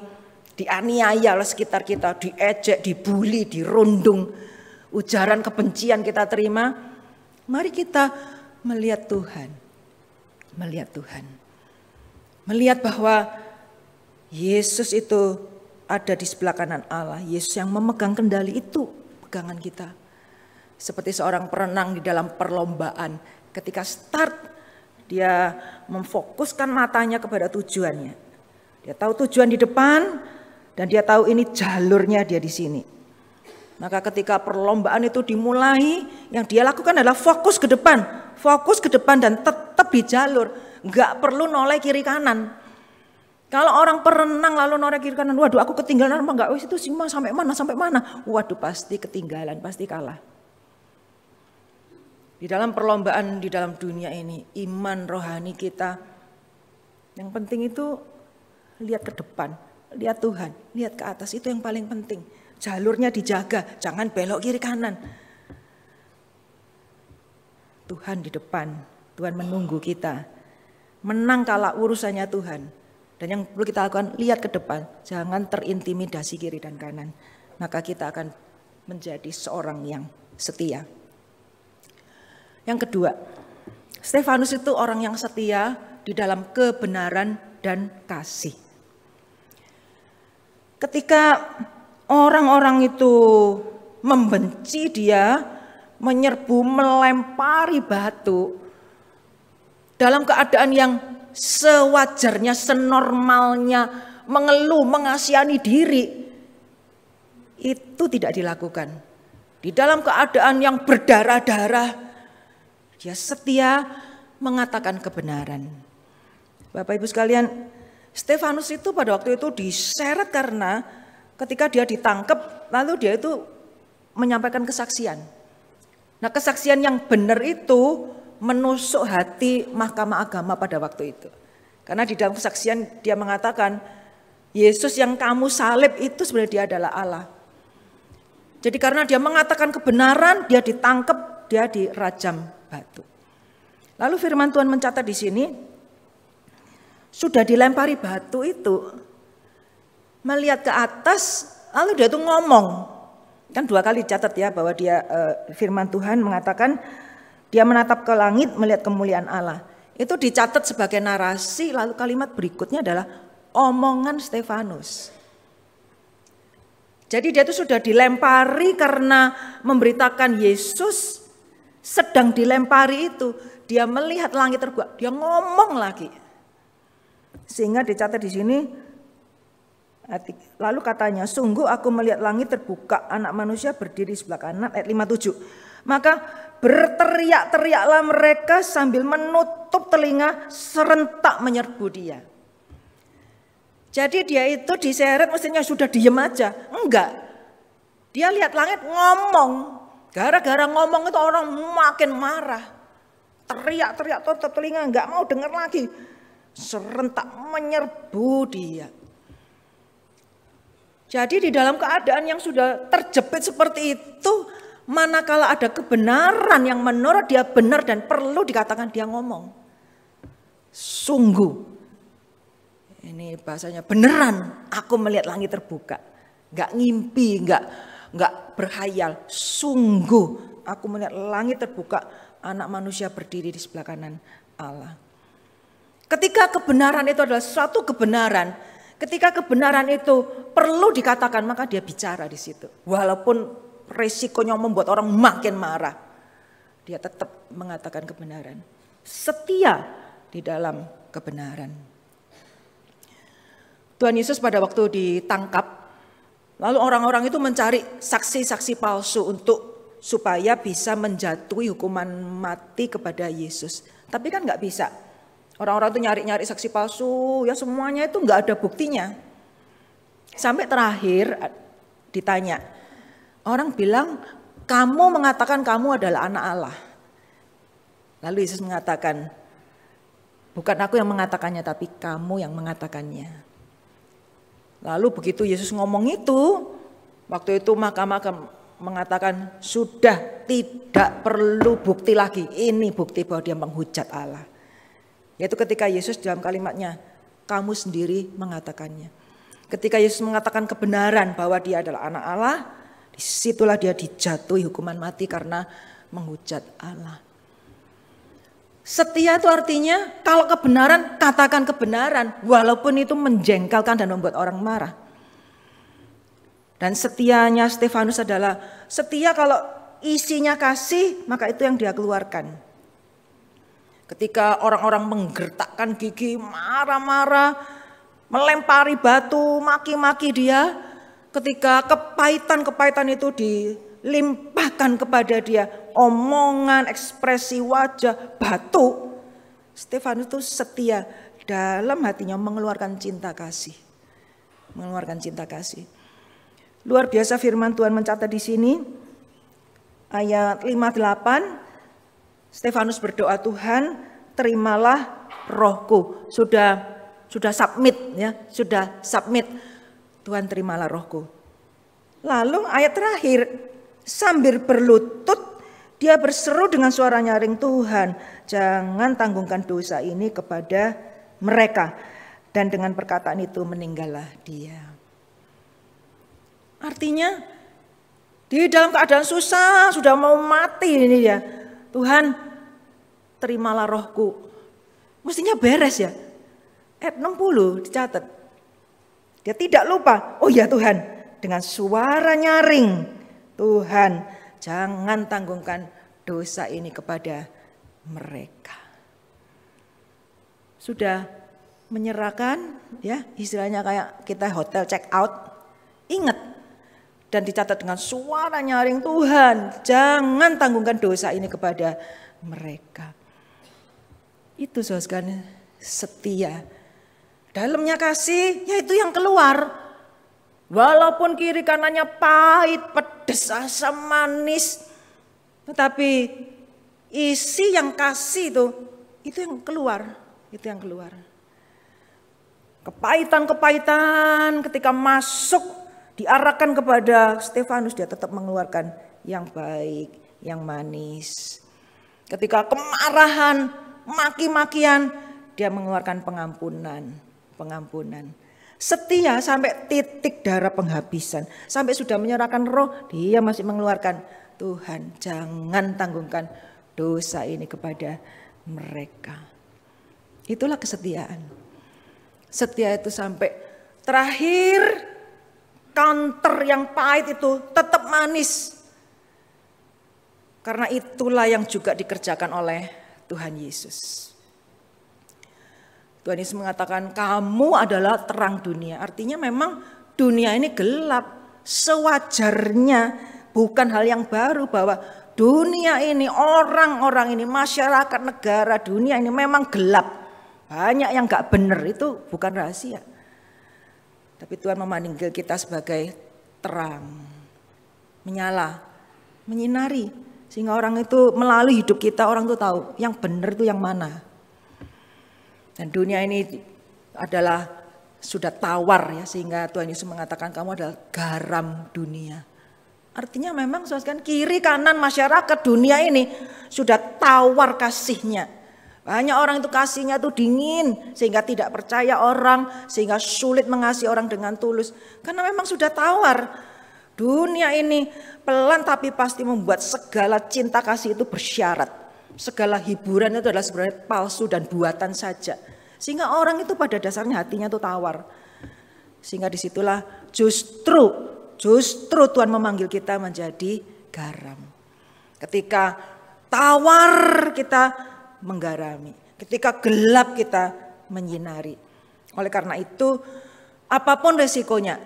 Speaker 4: dianiaya oleh sekitar kita, diejek, dibully, dirundung, ujaran kebencian kita terima. Mari kita melihat Tuhan. Melihat Tuhan. Melihat bahwa Yesus itu ada di sebelah kanan Allah. Yesus yang memegang kendali, itu pegangan kita. Seperti seorang perenang di dalam perlombaan. Ketika start, dia memfokuskan matanya kepada tujuannya. Dia tahu tujuan di depan dan dia tahu ini jalurnya dia di sini. Maka ketika perlombaan itu dimulai, yang dia lakukan adalah fokus ke depan dan tetap di jalur. Enggak perlu noleh kiri kanan. Kalau orang perenang lalu noleh kiri kanan, waduh aku ketinggalan apa enggak? Itu sampai mana? Waduh pasti ketinggalan, pasti kalah. Di dalam perlombaan di dalam dunia ini, iman rohani kita, yang penting itu lihat ke depan, lihat Tuhan, lihat ke atas, itu yang paling penting. Jalurnya dijaga, jangan belok kiri kanan. Tuhan di depan, Tuhan menunggu kita. Menang kalah urusannya Tuhan. Dan yang perlu kita lakukan, lihat ke depan, jangan terintimidasi kiri dan kanan. Maka kita akan menjadi seorang yang setia. Yang kedua, Stefanus itu orang yang setia di dalam kebenaran dan kasih. Ketika orang-orang itu membenci dia, menyerbu, melempari batu, dalam keadaan yang sewajarnya, senormalnya, mengeluh, mengasihani diri, itu tidak dilakukan. Di dalam keadaan yang berdarah-darah, dia setia mengatakan kebenaran. Bapak Ibu sekalian, Stefanus itu pada waktu itu diseret karena ketika dia ditangkap, lalu dia itu menyampaikan kesaksian. Nah, kesaksian yang benar itu menusuk hati Mahkamah Agama pada waktu itu. Karena di dalam kesaksian dia mengatakan, Yesus yang kamu salib itu sebenarnya dia adalah Allah. Jadi karena dia mengatakan kebenaran, dia ditangkap, dia dirajam batu. Lalu firman Tuhan mencatat di sini, sudah dilempari batu itu, melihat ke atas, lalu dia itu ngomong. Kan 2 kali dicatat ya bahwa dia firman Tuhan mengatakan, dia menatap ke langit melihat kemuliaan Allah. Itu dicatat sebagai narasi, lalu kalimat berikutnya adalah omongan Stefanus. Jadi dia itu sudah dilempari karena memberitakan Yesus sedang dilempari itu. Dia melihat langit terbuka, dia ngomong lagi. Sehingga dicatat di sini, lalu katanya, sungguh aku melihat langit terbuka, anak manusia berdiri sebelah kanan, ayat 57. Maka berteriak-teriaklah mereka sambil menutup telinga, serentak menyerbu dia. Jadi dia itu diseret mestinya sudah diem aja. Enggak. Dia lihat langit ngomong. Gara-gara ngomong itu orang makin marah. Teriak-teriak tutup telinga, enggak mau dengar lagi. Serentak menyerbu dia. Jadi di dalam keadaan yang sudah terjepit seperti itu, manakala ada kebenaran yang menurut dia benar dan perlu dikatakan, dia ngomong. Sungguh. Ini bahasanya beneran aku melihat langit terbuka. Enggak ngimpi, enggak berhayal. Sungguh aku melihat langit terbuka, anak manusia berdiri di sebelah kanan Allah. Ketika kebenaran itu adalah suatu kebenaran, ketika kebenaran itu perlu dikatakan, maka dia bicara di situ. Walaupun resikonya membuat orang makin marah, dia tetap mengatakan kebenaran. Setia di dalam kebenaran. Tuhan Yesus pada waktu ditangkap, lalu orang-orang itu mencari saksi-saksi palsu supaya bisa menjatuhi hukuman mati kepada Yesus. Tapi kan nggak bisa. Orang-orang itu nyari-nyari saksi palsu, ya semuanya itu nggak ada buktinya. Sampai terakhir ditanya, orang bilang, kamu mengatakan kamu adalah anak Allah. Lalu Yesus mengatakan, bukan aku yang mengatakannya, tapi kamu yang mengatakannya. Lalu begitu Yesus ngomong itu, waktu itu mahkamah mengatakan sudah tidak perlu bukti lagi. Ini bukti bahwa dia menghujat Allah. Yaitu ketika Yesus dalam kalimatnya, kamu sendiri mengatakannya. Ketika Yesus mengatakan kebenaran bahwa dia adalah anak Allah, disitulah dia dijatuhi hukuman mati karena menghujat Allah. Setia itu artinya kalau kebenaran, katakan kebenaran. Walaupun itu menjengkelkan dan membuat orang marah. Dan setianya Stefanus adalah setia kalau isinya kasih, maka itu yang dia keluarkan. Ketika orang-orang menggertakkan gigi, marah-marah, melempari batu, maki-maki dia. Ketika kepahitan itu dilimpahkan kepada dia, omongan, ekspresi wajah, batu. Stefanus itu setia dalam hatinya mengeluarkan cinta kasih. Mengeluarkan cinta kasih. Luar biasa firman Tuhan mencatat di sini. Ayat 58. Stefanus berdoa, Tuhan terimalah rohku. Sudah submit ya, sudah submit. Tuhan terimalah rohku. Lalu ayat terakhir, sambil berlutut dia berseru dengan suara nyaring, Tuhan jangan tanggungkan dosa ini kepada mereka. Dan dengan perkataan itu meninggallah dia. Artinya di dalam keadaan susah, sudah mau mati ini ya. Tuhan terimalah rohku. Mestinya beres ya. Ayat 60 dicatat. Dia tidak lupa, oh ya Tuhan, dengan suara nyaring, Tuhan jangan tanggungkan dosa ini kepada mereka. Sudah menyerahkan ya, istilahnya kayak kita hotel check out. Ingat, Dan dicatat dengan suara nyaring, Tuhan jangan tanggungkan dosa ini kepada mereka. Itu saudara setia. Dalamnya kasih, yaitu yang keluar. Walaupun kiri kanannya pahit, pedas, asam, manis. Tetapi isi yang kasih itu yang keluar. Itu yang keluar. Kepahitan-kepahitan ketika masuk diarahkan kepada Stefanus, dia tetap mengeluarkan yang baik, yang manis. Ketika kemarahan, maki-makian, dia mengeluarkan pengampunan. Setia sampai titik darah penghabisan. Sampai sudah menyerahkan roh, dia masih mengeluarkan, Tuhan jangan tanggungkan dosa ini kepada mereka. Itulah kesetiaan. Setia itu sampai terakhir, counter yang pahit itu tetap manis. Karena itulah yang juga dikerjakan oleh Tuhan Yesus. Tuhan Yesus mengatakan kamu adalah terang dunia. Artinya memang dunia ini gelap. Sewajarnya, bukan hal yang baru bahwa dunia ini, orang-orang ini, masyarakat, negara, dunia ini memang gelap. Banyak yang gak benar, itu bukan rahasia. Tapi Tuhan memanggil kita sebagai terang, menyala, menyinari. Sehingga orang itu melalui hidup kita, orang itu tahu yang benar itu yang mana. Dan dunia ini adalah sudah tawar ya, sehingga Tuhan Yesus mengatakan kamu adalah garam dunia. Artinya memang saudara, kiri kanan masyarakat dunia ini sudah tawar kasihnya. Banyak orang itu kasihnya itu dingin sehingga tidak percaya orang, sehingga sulit mengasihi orang dengan tulus. Karena memang sudah tawar. Dunia ini pelan tapi pasti membuat segala cinta kasih itu bersyarat. Segala hiburan itu adalah sebenarnya palsu dan buatan saja. Sehingga orang itu pada dasarnya hatinya itu tawar. Sehingga disitulah justru Tuhan memanggil kita menjadi garam. Ketika tawar kita menggarami. Ketika gelap kita menyinari. Oleh karena itu, apapun resikonya,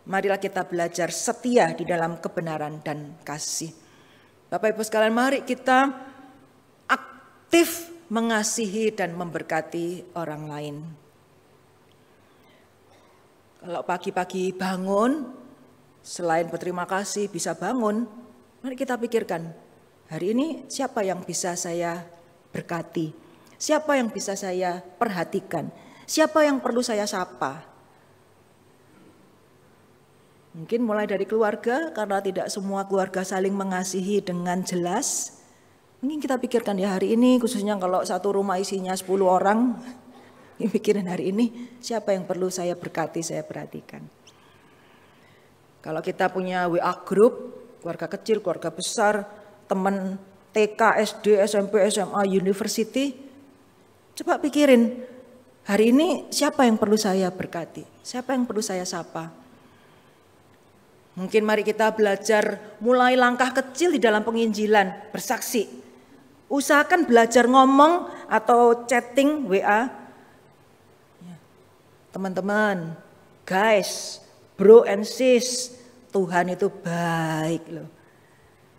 Speaker 4: marilah kita belajar setia di dalam kebenaran dan kasih. Bapak Ibu sekalian, mari kita aktif mengasihi dan memberkati orang lain. Kalau pagi-pagi bangun, selain berterima kasih bisa bangun, mari kita pikirkan, hari ini siapa yang bisa saya berkati, siapa yang bisa saya perhatikan, siapa yang perlu saya sapa. Mungkin mulai dari keluarga, karena tidak semua keluarga saling mengasihi dengan jelas. Mungkin kita pikirkan ya hari ini, khususnya kalau satu rumah isinya 10 orang, pikirin hari ini siapa yang perlu saya berkati, saya perhatikan. Kalau kita punya WA group, keluarga kecil, keluarga besar, teman TK, SD, SMP, SMA, university, coba pikirin hari ini siapa yang perlu saya berkati, siapa yang perlu saya sapa. Mungkin mari kita belajar mulai langkah kecil di dalam penginjilan, bersaksi. Usahakan belajar ngomong atau chatting WA. Teman-teman, guys, bro and sis, Tuhan itu baik loh.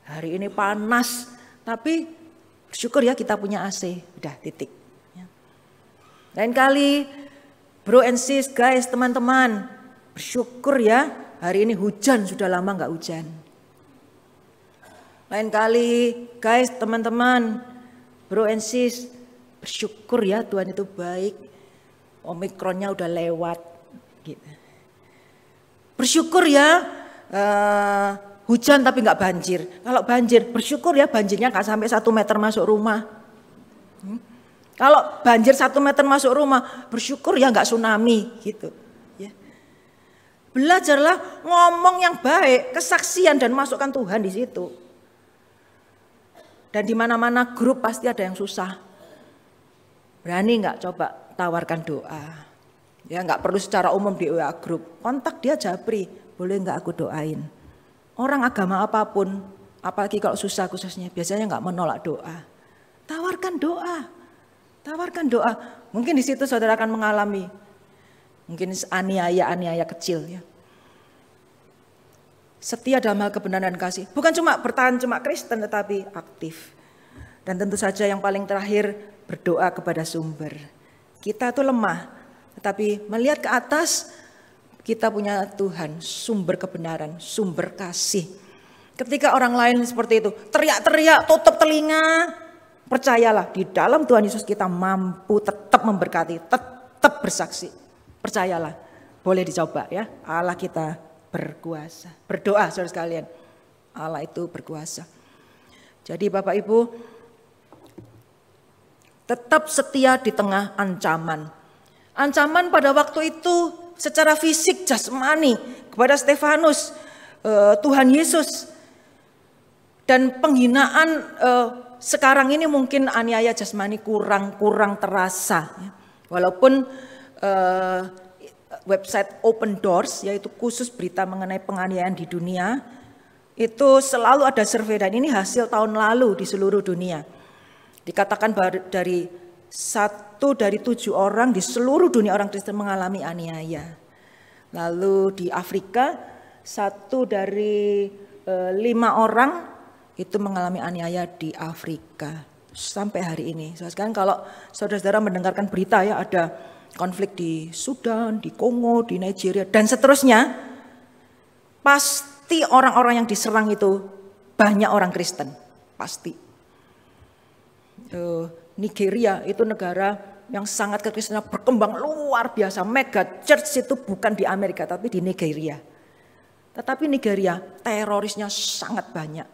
Speaker 4: Hari ini panas. Tapi bersyukur ya kita punya AC, udah titik. Lain kali bro and sis, guys, teman-teman, bersyukur ya hari ini hujan, sudah lama gak hujan. Lain kali guys, teman-teman, bro and sis, bersyukur ya Tuhan itu baik, Omikronnya udah lewat. Gitu. Bersyukur ya hujan tapi nggak banjir. Kalau banjir, bersyukur ya banjirnya nggak sampai 1 meter masuk rumah. Kalau banjir 1 meter masuk rumah, bersyukur ya nggak tsunami gitu. Ya. Belajarlah ngomong yang baik, kesaksian dan masukkan Tuhan di situ. Dan di mana-mana grup pasti ada yang susah. Berani nggak coba tawarkan doa? Ya nggak perlu secara umum di WA grup. Kontak dia Japri, boleh nggak aku doain? Orang agama apapun, apalagi kalau susah khususnya, biasanya nggak menolak doa. Tawarkan doa, tawarkan doa. Mungkin di situ saudara akan mengalami, mungkin aniaya kecil ya. Setia dalam hal kebenaran dan kasih. Bukan cuma bertahan cuma Kristen, tetapi aktif. Dan tentu saja yang paling terakhir, berdoa kepada sumber. Kita tuh lemah, tetapi melihat ke atas, kita punya Tuhan, sumber kebenaran, sumber kasih. Ketika orang lain seperti itu, teriak-teriak, tutup telinga, percayalah di dalam Tuhan Yesus kita mampu tetap memberkati, tetap bersaksi. Percayalah, boleh dicoba ya, Allah kita berkuasa. Berdoa saudara sekalian, Allah itu berkuasa. Jadi Bapak Ibu, tetap setia di tengah ancaman. Ancaman pada waktu itu secara fisik jasmani kepada Stefanus, Tuhan Yesus. Dan penghinaan sekarang ini mungkin aniaya jasmani kurang terasa. Walaupun website Open Doors, yaitu khusus berita mengenai penganiayaan di dunia, itu selalu ada survei dan ini hasil tahun lalu di seluruh dunia. Dikatakan dari 1 dari 7 orang di seluruh dunia orang Kristen mengalami aniaya. Lalu di Afrika 1 dari 5 orang itu mengalami aniaya di Afrika sampai hari ini. Sekarang kalau saudara-saudara mendengarkan berita ya ada konflik di Sudan, di Kongo, di Nigeria dan seterusnya, pasti orang-orang yang diserang itu banyak orang Kristen, pasti. Nigeria itu negara yang sangat kekristenan berkembang luar biasa, mega church itu bukan di Amerika tapi di Nigeria. Tetapi Nigeria terorisnya sangat banyak.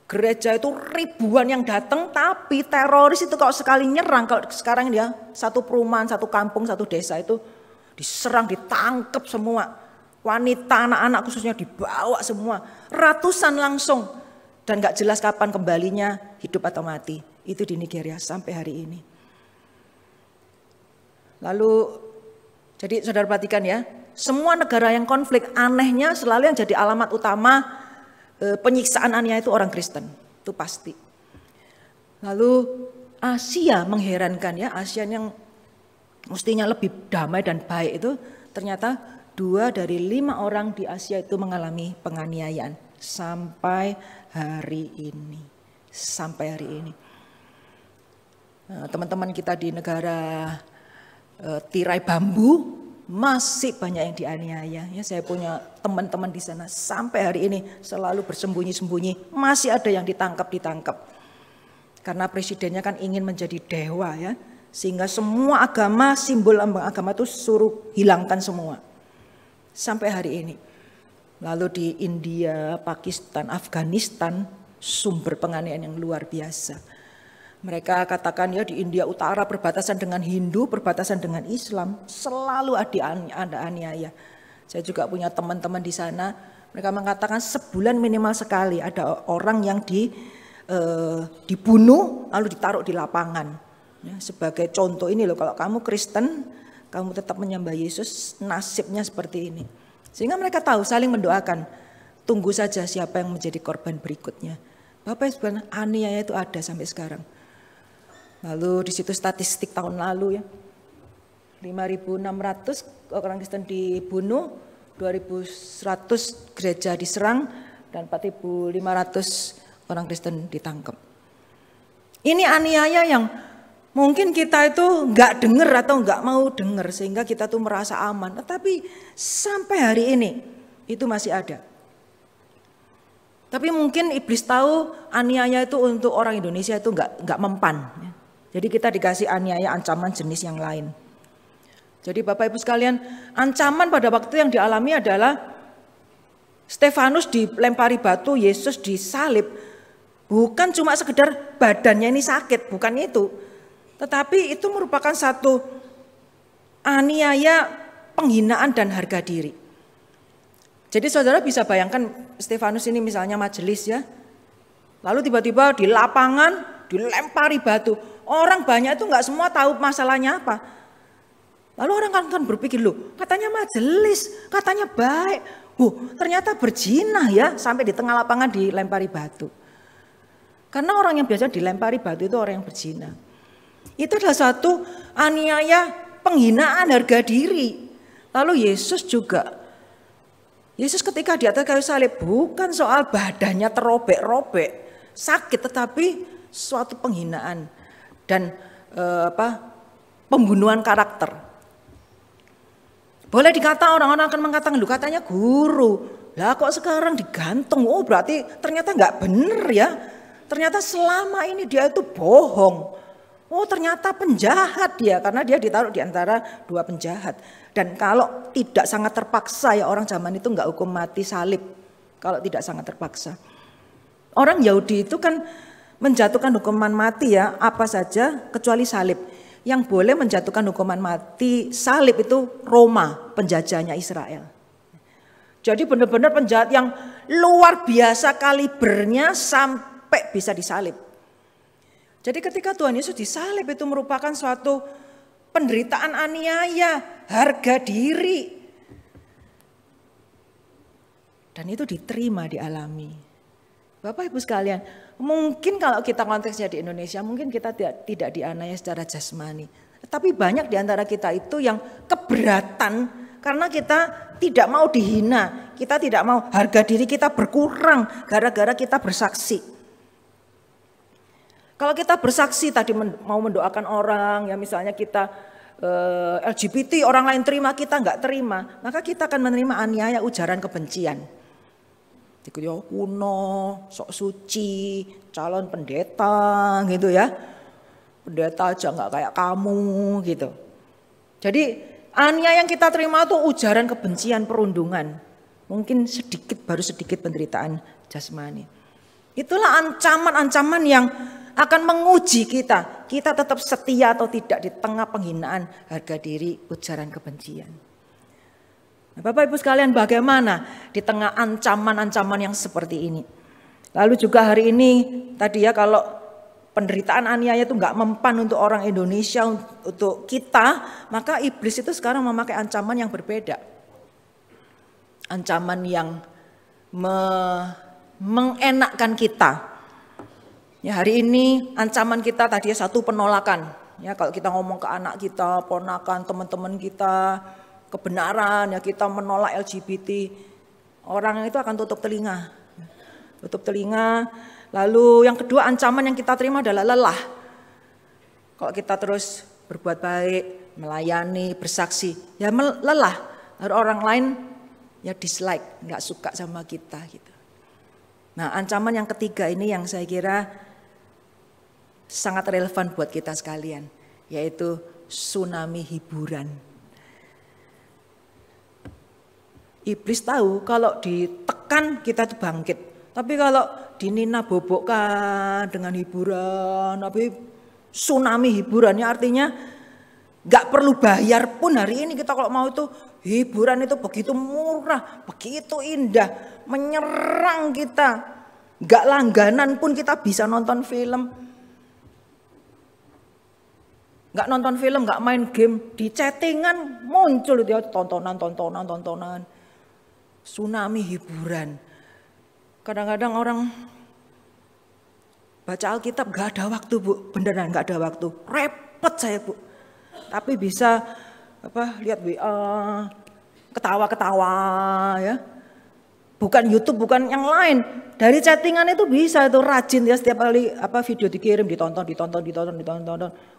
Speaker 4: Gereja itu ribuan yang datang, tapi teroris itu kalau sekali nyerang, kalau sekarang dia satu perumahan, satu kampung, satu desa itu diserang, ditangkap semua. Wanita, anak-anak khususnya dibawa semua, ratusan langsung. Dan gak jelas kapan kembalinya, hidup atau mati. Itu di Nigeria sampai hari ini. Lalu, jadi saudara perhatikan ya, semua negara yang konflik anehnya selalu yang jadi alamat utama penyiksaan aniaya itu orang Kristen, itu pasti. Lalu Asia mengherankan ya, Asia yang mestinya lebih damai dan baik itu ternyata 2 dari 5 orang di Asia itu mengalami penganiayaan sampai hari ini. Sampai hari ini. Teman-teman kita di negara tirai bambu masih banyak yang dianiaya. Ya, saya punya teman-teman di sana sampai hari ini selalu bersembunyi-sembunyi, masih ada yang ditangkap. Karena presidennya kan ingin menjadi dewa ya, sehingga semua agama, simbol lambang agama itu suruh hilangkan semua. Sampai hari ini. Lalu di India, Pakistan, Afghanistan sumber penganiayaan yang luar biasa. Mereka katakan ya di India Utara berbatasan dengan Hindu, berbatasan dengan Islam, selalu ada aniaya. Saya juga punya teman-teman di sana, mereka mengatakan sebulan minimal sekali ada orang yang dibunuh lalu ditaruh di lapangan. Ya, sebagai contoh ini loh, kalau kamu Kristen, kamu tetap menyembah Yesus, nasibnya seperti ini. Sehingga mereka tahu saling mendoakan, tunggu saja siapa yang menjadi korban berikutnya. Bapak Ibu, aniaya itu ada sampai sekarang. Lalu di situ statistik tahun lalu ya, 5.600 orang Kristen dibunuh, 2.100 gereja diserang, dan 4.500 orang Kristen ditangkap. Ini aniaya yang mungkin kita itu nggak dengar atau nggak mau dengar sehingga kita tuh merasa aman. Tetapi sampai hari ini itu masih ada. Tapi mungkin iblis tahu aniaya itu untuk orang Indonesia itu nggak mempan. Jadi kita dikasih aniaya ancaman jenis yang lain. Jadi Bapak Ibu sekalian, ancaman pada waktu yang dialami adalah Stefanus dilempari batu, Yesus disalib. Bukan cuma sekedar badannya ini sakit, bukan itu. Tetapi itu merupakan satu aniaya, penghinaan dan harga diri. Jadi saudara bisa bayangkan Stefanus ini misalnya majelis ya. Lalu tiba-tiba di lapangan dilempari batu. Orang banyak itu nggak semua tahu masalahnya apa. Lalu orang kan berpikir, loh katanya majelis, katanya baik. Ternyata berzina ya, sampai di tengah lapangan dilempari batu. Karena orang yang biasa dilempari batu itu orang yang berzina. Itu adalah satu aniaya, penghinaan harga diri. Lalu Yesus juga Yesus ketika di atas kayu salib bukan soal badannya terobek-robek, sakit, tetapi suatu penghinaan dan pembunuhan karakter. Boleh dikata orang-orang akan mengatakan, lu katanya guru, lah kok sekarang digantung? Oh berarti ternyata nggak bener ya. Ternyata selama ini dia itu bohong. Oh ternyata penjahat dia, karena dia ditaruh di antara dua penjahat. Dan kalau tidak sangat terpaksa ya, orang zaman itu nggak hukum mati salib. Kalau tidak sangat terpaksa. Orang Yahudi itu kan menjatuhkan hukuman mati ya, apa saja kecuali salib. Yang boleh menjatuhkan hukuman mati salib itu Roma, penjajahnya Israel. Jadi benar-benar penjahat yang luar biasa kalibernya sampai bisa disalib. Jadi ketika Tuhan Yesus disalib itu merupakan suatu penderitaan aniaya, harga diri. Dan itu diterima, dialami. Bapak Ibu sekalian, mungkin kalau kita konteksnya di Indonesia, mungkin kita tidak dianiaya secara jasmani. Tapi banyak di antara kita itu yang keberatan karena kita tidak mau dihina. Kita tidak mau harga diri kita berkurang gara-gara kita bersaksi. Kalau kita bersaksi tadi mau mendoakan orang, ya misalnya kita LGBT, orang lain terima, kita nggak terima, maka kita akan menerima aniaya, ujaran kebencian. Dikira kuno, sok suci, calon pendeta gitu ya. Pendeta aja nggak kayak kamu gitu. Jadi aniaya yang kita terima itu ujaran kebencian, perundungan. Mungkin sedikit, baru sedikit penderitaan jasmani. Itulah ancaman-ancaman yang akan menguji kita. Kita tetap setia atau tidak di tengah penghinaan, harga diri, ujaran kebencian. Nah, Bapak Ibu sekalian, bagaimana di tengah ancaman-ancaman yang seperti ini? Lalu juga hari ini tadi ya, kalau penderitaan aniaya itu nggak mempan untuk orang Indonesia, untuk kita, maka iblis itu sekarang memakai ancaman yang berbeda. Ancaman yang mengenakkan kita. Ya, hari ini ancaman kita tadi satu, penolakan. Ya, kalau kita ngomong ke anak kita, ponakan, teman-teman kita, kebenaran, ya kita menolak LGBT, orang itu akan tutup telinga. Tutup telinga. Lalu yang kedua, ancaman yang kita terima adalah lelah. Kalau kita terus berbuat baik, melayani, bersaksi, ya lelah. Lalu orang lain ya dislike, nggak suka sama kita gitu. Nah, ancaman yang ketiga ini yang saya kira sangat relevan buat kita sekalian, yaitu tsunami hiburan. Iblis tahu kalau ditekan kita tuh bangkit, tapi kalau dinina bobokkan dengan hiburan, tapi tsunami hiburannya artinya nggak perlu bayar pun hari ini kita kalau mau itu hiburan itu begitu murah, begitu indah, menyerang kita, nggak langganan pun kita bisa nonton film. Nggak nonton film, nggak main game, di chattingan muncul dia tontonan. Tsunami hiburan. Kadang-kadang orang baca Alkitab nggak ada waktu, Bu, beneran nggak ada waktu. Repot saya, Bu. Tapi bisa lihat WA, ketawa-ketawa ya. Bukan YouTube, bukan yang lain. Dari chattingan itu bisa itu rajin ya, setiap kali video dikirim ditonton.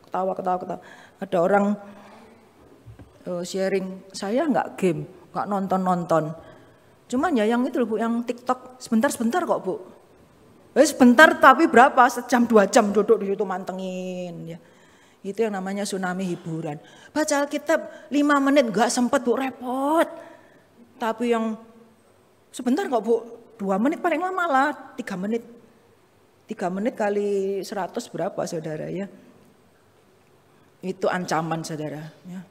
Speaker 4: Ketawa. Ada orang sharing, saya nggak game, nggak nonton. Cuman ya yang itu loh, Bu, yang TikTok sebentar kok, Bu. Sebentar tapi berapa? Sejam 2 jam duduk di situ mantengin ya. Itu yang namanya tsunami hiburan. Baca Alkitab 5 menit nggak sempet, Bu, repot. Tapi yang sebentar kok, Bu, 2 menit paling lama lah, 3 menit. 3 menit kali 100 berapa, saudara ya? Itu ancaman, saudara. Ya.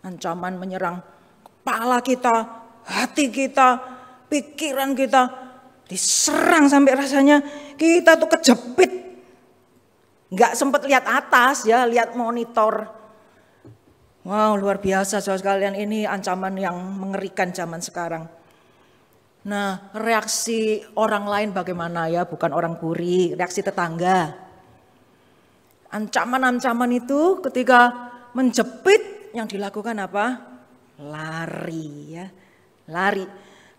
Speaker 4: Ancaman menyerang kepala kita, hati kita, pikiran kita. Diserang sampai rasanya kita tuh kejepit. Nggak sempat lihat atas ya, lihat monitor. Wow, luar biasa saudara sekalian, ini ancaman yang mengerikan zaman sekarang. Nah, reaksi orang lain bagaimana ya? Bukan orang Puri, reaksi tetangga. Ancaman-ancaman itu ketika menjepit yang dilakukan apa? Lari ya. Lari.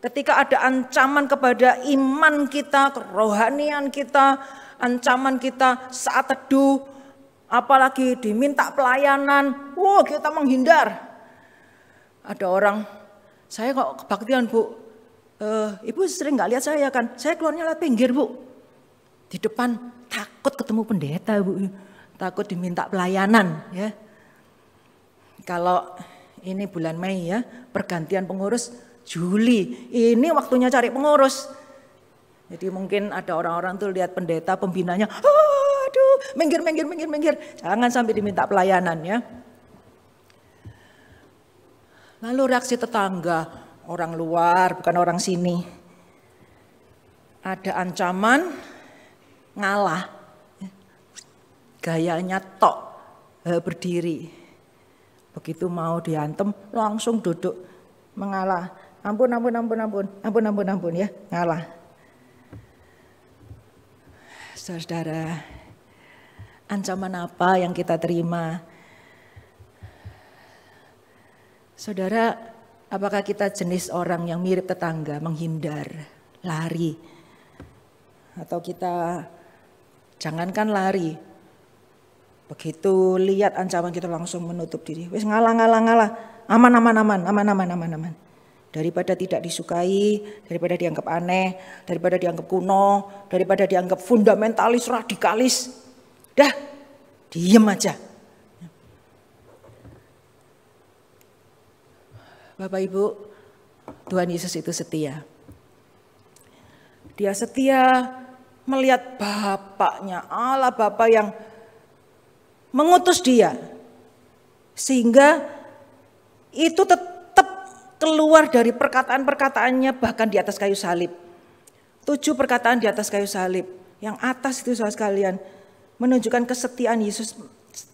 Speaker 4: ketika ada ancaman kepada iman kita, kerohanian kita, ancaman kita saat teduh, apalagi diminta pelayanan, kita menghindar. Ada orang, saya kok kebaktian Bu, Ibu sering gak lihat saya kan, saya keluarnya lewat pinggir Bu. Di depan takut ketemu pendeta Bu, takut diminta pelayanan ya. Kalau ini bulan Mei ya, pergantian pengurus Juli, ini waktunya cari pengurus. Jadi mungkin ada orang-orang tuh lihat pendeta, pembinanya, aduh, minggir, jangan sampai diminta pelayanan ya. Lalu reaksi tetangga, orang luar bukan orang sini. Ada ancaman, ngalah. Gayanya tok, berdiri. Begitu mau diantem, langsung duduk, mengalah. Ampun ya, ngalah. Saudara, ancaman apa yang kita terima? Saudara, apakah kita jenis orang yang mirip tetangga, menghindar, lari? Atau kita jangankan lari, begitu lihat ancaman kita langsung menutup diri. Wis ngalah, aman. Daripada tidak disukai, daripada dianggap aneh, daripada dianggap kuno, daripada dianggap fundamentalis, radikalis. Dah, diem aja. Bapak Ibu, Tuhan Yesus itu setia. Dia setia melihat Bapaknya, Allah Bapa yang mengutus dia. Sehingga itu tetap keluar dari perkataan-perkataannya bahkan di atas kayu salib. 7 perkataan di atas kayu salib. Yang atas itu saudara sekalian menunjukkan kesetiaan Yesus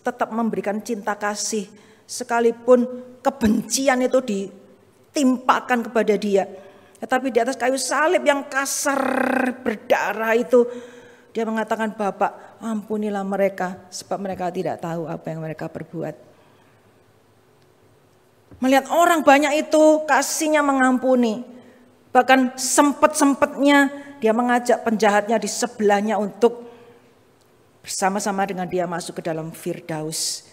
Speaker 4: tetap memberikan cinta kasih. Sekalipun kebencian itu ditimpakan kepada dia. Tetapi di atas kayu salib yang kasar berdarah itu dia mengatakan, Bapak ampunilah mereka sebab mereka tidak tahu apa yang mereka perbuat. Melihat orang banyak itu kasihnya mengampuni. Bahkan sempet-sempetnya dia mengajak penjahatnya di sebelahnya untuk bersama-sama dengan dia masuk ke dalam Firdaus.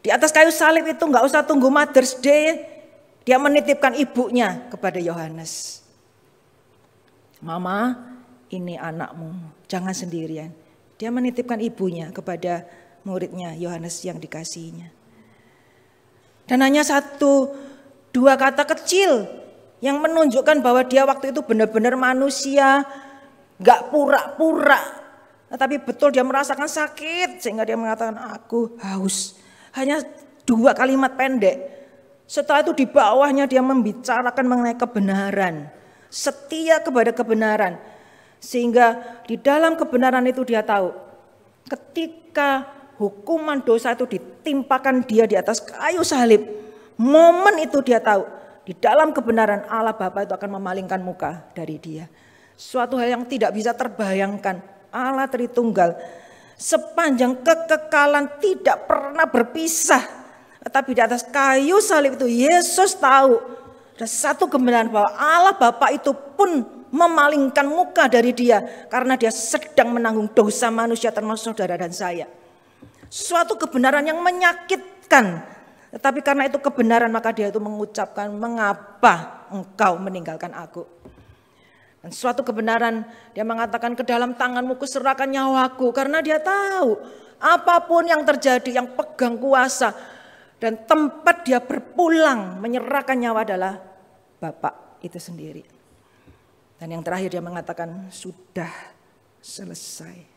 Speaker 4: Di atas kayu salib itu nggak usah tunggu Mother's Day, dia menitipkan ibunya kepada Yohanes. Mama, ini anakmu, jangan sendirian. Dia menitipkan ibunya kepada muridnya Yohanes yang dikasihinya. Dan hanya 1-2 kata kecil yang menunjukkan bahwa dia waktu itu benar-benar manusia, gak pura-pura. Tapi betul dia merasakan sakit sehingga dia mengatakan, aku haus. Hanya 2 kalimat pendek. Setelah itu di bawahnya dia membicarakan mengenai kebenaran. Setia kepada kebenaran. Sehingga di dalam kebenaran itu dia tahu ketika hukuman dosa itu ditimpakan dia di atas kayu salib. Momen itu dia tahu di dalam kebenaran Allah Bapa itu akan memalingkan muka dari dia. Suatu hal yang tidak bisa terbayangkan. Allah Tritunggal sepanjang kekekalan tidak pernah berpisah. Tetapi di atas kayu salib itu Yesus tahu ada satu kebenaran bahwa Allah Bapa itu pun memalingkan muka dari dia. Karena dia sedang menanggung dosa manusia termasuk saudara dan saya. Suatu kebenaran yang menyakitkan. Tetapi karena itu kebenaran maka dia itu mengucapkan, mengapa engkau meninggalkan aku. Dan suatu kebenaran dia mengatakan, ke dalam tanganmu kuserahkan nyawaku. Karena dia tahu apapun yang terjadi, yang pegang kuasa. Dan tempat dia berpulang menyerahkan nyawa adalah Bapa itu sendiri. Dan yang terakhir dia mengatakan, sudah selesai.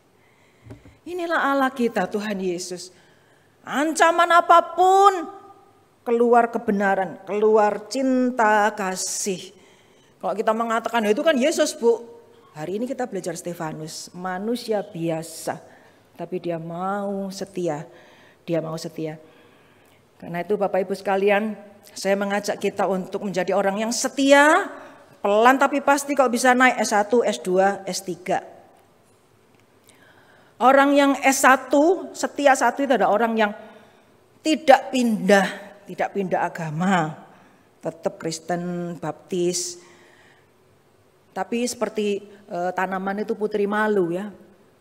Speaker 4: Inilah Allah kita, Tuhan Yesus. Ancaman apapun, keluar kebenaran, keluar cinta kasih. Kalau kita mengatakan itu kan Yesus Bu. Hari ini kita belajar Stefanus, manusia biasa. Tapi dia mau setia, dia mau setia. Karena itu Bapak Ibu sekalian, saya mengajak kita untuk menjadi orang yang setia. Pelan tapi pasti kok bisa naik S1, S2, S3. Orang yang S1, setia 1 itu adalah orang yang tidak pindah agama. tetap Kristen Baptis. Tapi seperti tanaman itu putri malu ya.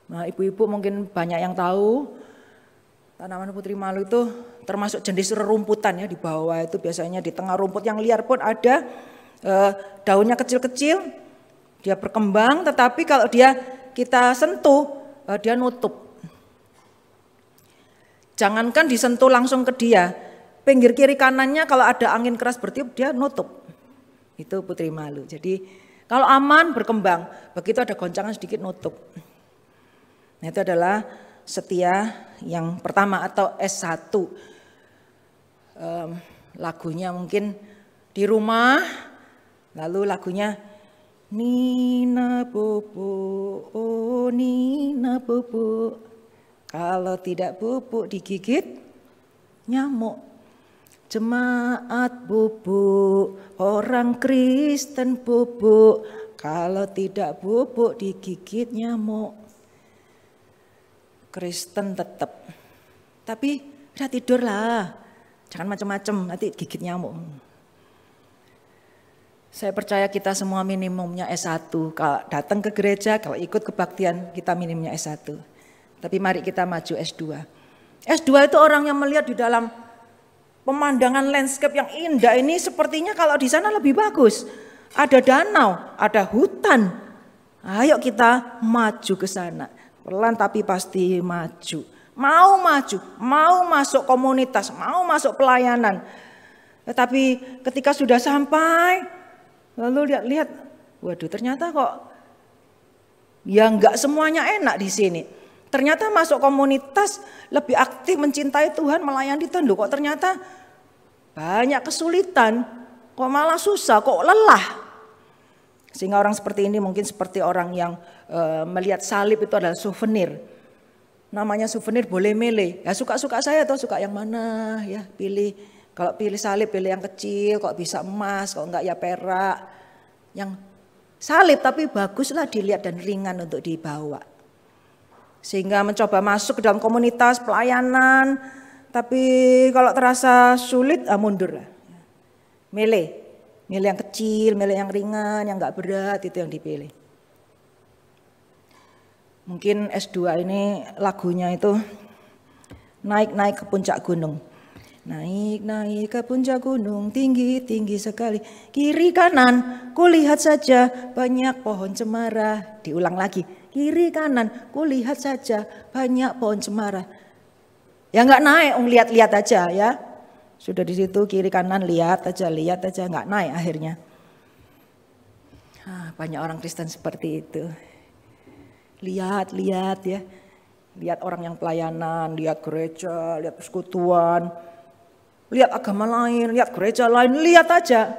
Speaker 4: Nah, ibu-ibu mungkin banyak yang tahu tanaman putri malu itu termasuk jenis rerumputan ya. Di bawah itu biasanya di tengah rumput yang liar pun ada daunnya kecil-kecil, dia berkembang, tetapi kalau kita sentuh dia nutup. Jangankan disentuh langsung ke dia, pinggir kiri kanannya kalau ada angin keras bertiup dia nutup. Itu putri malu. Jadi kalau aman berkembang, begitu ada goncangan sedikit nutup. Nah, itu adalah setia yang pertama atau S1. Lagunya mungkin di rumah, lalu lagunya Nina Bobo, oh Nina Bobo. Kalau tidak bubuk digigit nyamuk. Jemaat bubuk, orang Kristen bubuk. Kalau tidak bubuk digigit nyamuk. Kristen tetap. Tapi udah tidur lah. Jangan macam-macam, nanti gigit nyamuk. Saya percaya kita semua minimumnya S1. Kalau datang ke gereja, kalau ikut kebaktian kita minimumnya S1. Tapi mari kita maju S2. S2 itu orang yang melihat di dalam pemandangan landscape yang indah ini sepertinya kalau di sana lebih bagus. Ada danau, ada hutan. Ayo kita maju ke sana. Pelan tapi pasti maju. Mau maju, mau masuk komunitas, mau masuk pelayanan. Tetapi ketika sudah sampai, lalu lihat, waduh ternyata kok ya enggak semuanya enak di sini. Ternyata masuk komunitas lebih aktif mencintai Tuhan, melayani Tuhan. Kok ternyata banyak kesulitan, kok malah susah, kok lelah. Sehingga orang seperti ini mungkin seperti orang yang melihat salib itu adalah souvenir. Namanya souvenir boleh milih. Ya suka-suka saya atau suka yang mana ya pilih. Kalau pilih salib pilih yang kecil, kok bisa emas, kok enggak ya perak. Yang salib tapi baguslah dilihat dan ringan untuk dibawa. Sehingga mencoba masuk ke dalam komunitas pelayanan, tapi kalau terasa sulit, mundur lah. Milih yang kecil, milih yang ringan, yang enggak berat, itu yang dipilih. Mungkin S2 ini lagunya itu naik-naik ke puncak gunung. Naik-naik ke puncak gunung, tinggi-tinggi sekali. Kiri kanan, kulihat saja banyak pohon cemara. Diulang lagi. Kiri kanan, kulihat saja banyak pohon cemara. Ya enggak naik, lihat-lihat aja ya. Sudah di situ kiri kanan lihat aja, enggak naik akhirnya. Banyak orang Kristen seperti itu. Lihat ya. Lihat orang yang pelayanan, lihat gereja, lihat persekutuan, lihat agama lain, lihat gereja lain, lihat aja.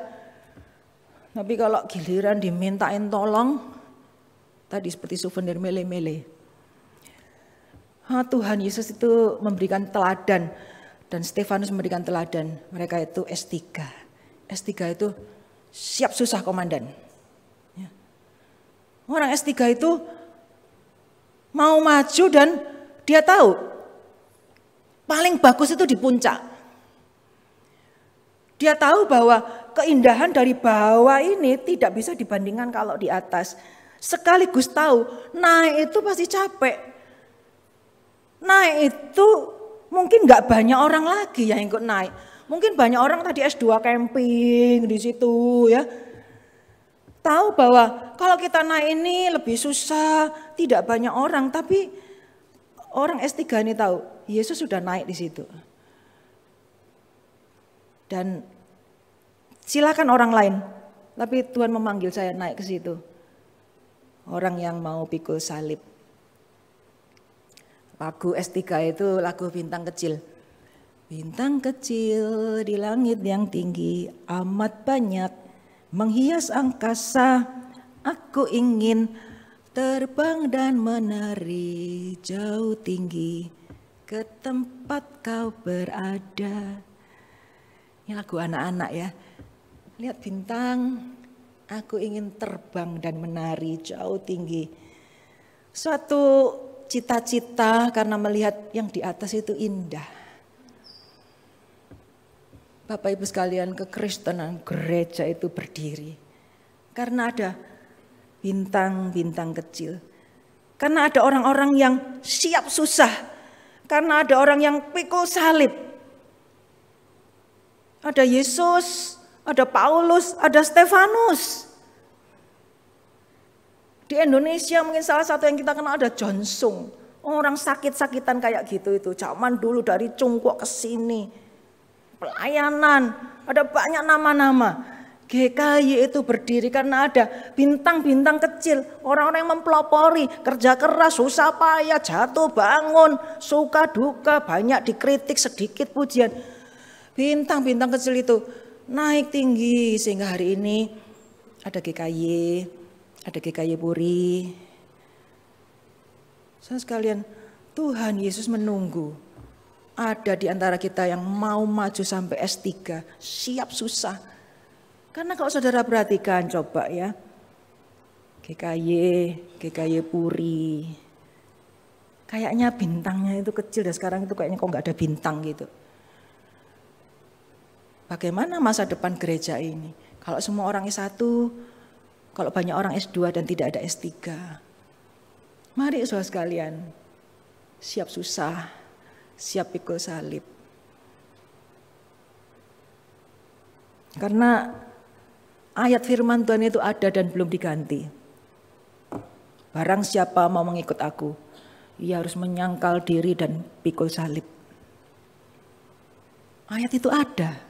Speaker 4: Tapi kalau giliran dimintain tolong, tadi seperti souvenir mele-mele. Tuhan Yesus itu memberikan teladan dan Stefanus memberikan teladan. Mereka itu S3. S3 itu siap susah komandan. Orang S3 itu mau maju dan dia tahu paling bagus itu di puncak. Dia tahu bahwa keindahan dari bawah ini tidak bisa dibandingkan kalau di atas. Sekaligus tahu naik itu pasti capek. Naik itu mungkin nggak banyak orang lagi yang ikut naik. Mungkin banyak orang tadi S2 camping di situ ya. Tahu bahwa kalau kita naik ini lebih susah, tidak banyak orang. Tapi orang S3 ini tahu Yesus sudah naik di situ. Dan silakan orang lain, tapi Tuhan memanggil saya naik ke situ. Orang yang mau pikul salib. Lagu S3 itu lagu Bintang Kecil. Bintang kecil di langit yang tinggi amat banyak menghias angkasa. Aku ingin terbang dan menari jauh tinggi ke tempat kau berada. Ini lagu anak-anak ya. Lihat bintang. Aku ingin terbang dan menari jauh tinggi. Suatu cita-cita karena melihat yang di atas itu indah. Bapak Ibu sekalian, kekristenan gereja itu berdiri karena ada bintang-bintang kecil. Karena ada orang-orang yang siap susah. Karena ada orang yang pikul salib. Ada Yesus, ada Paulus, ada Stefanus. Di Indonesia mungkin salah satu yang kita kenal ada Johnson. Orang sakit-sakitan kayak gitu itu. Zaman dulu dari Cungkuak ke sini. Pelayanan, ada banyak nama-nama. GKY itu berdiri karena ada bintang-bintang kecil. Orang-orang yang mempelopori, kerja keras, susah payah, jatuh bangun, suka duka, banyak dikritik, sedikit pujian. Bintang-bintang kecil itu naik tinggi sehingga hari ini ada GKY Puri. Saudara sekalian, Tuhan Yesus menunggu ada di antara kita yang mau maju sampai S3, siap susah. Karena kalau saudara perhatikan coba ya, GKY Puri, kayaknya bintangnya itu kecil dan sekarang itu kayaknya kok nggak ada bintang gitu. Bagaimana masa depan gereja ini? Kalau semua orang S1, kalau banyak orang S2 dan tidak ada S3. Mari saudara sekalian, siap susah, siap pikul salib. Karena ayat firman Tuhan itu ada dan belum diganti. Barang siapa mau mengikut aku, ia harus menyangkal diri dan pikul salib. Ayat itu ada.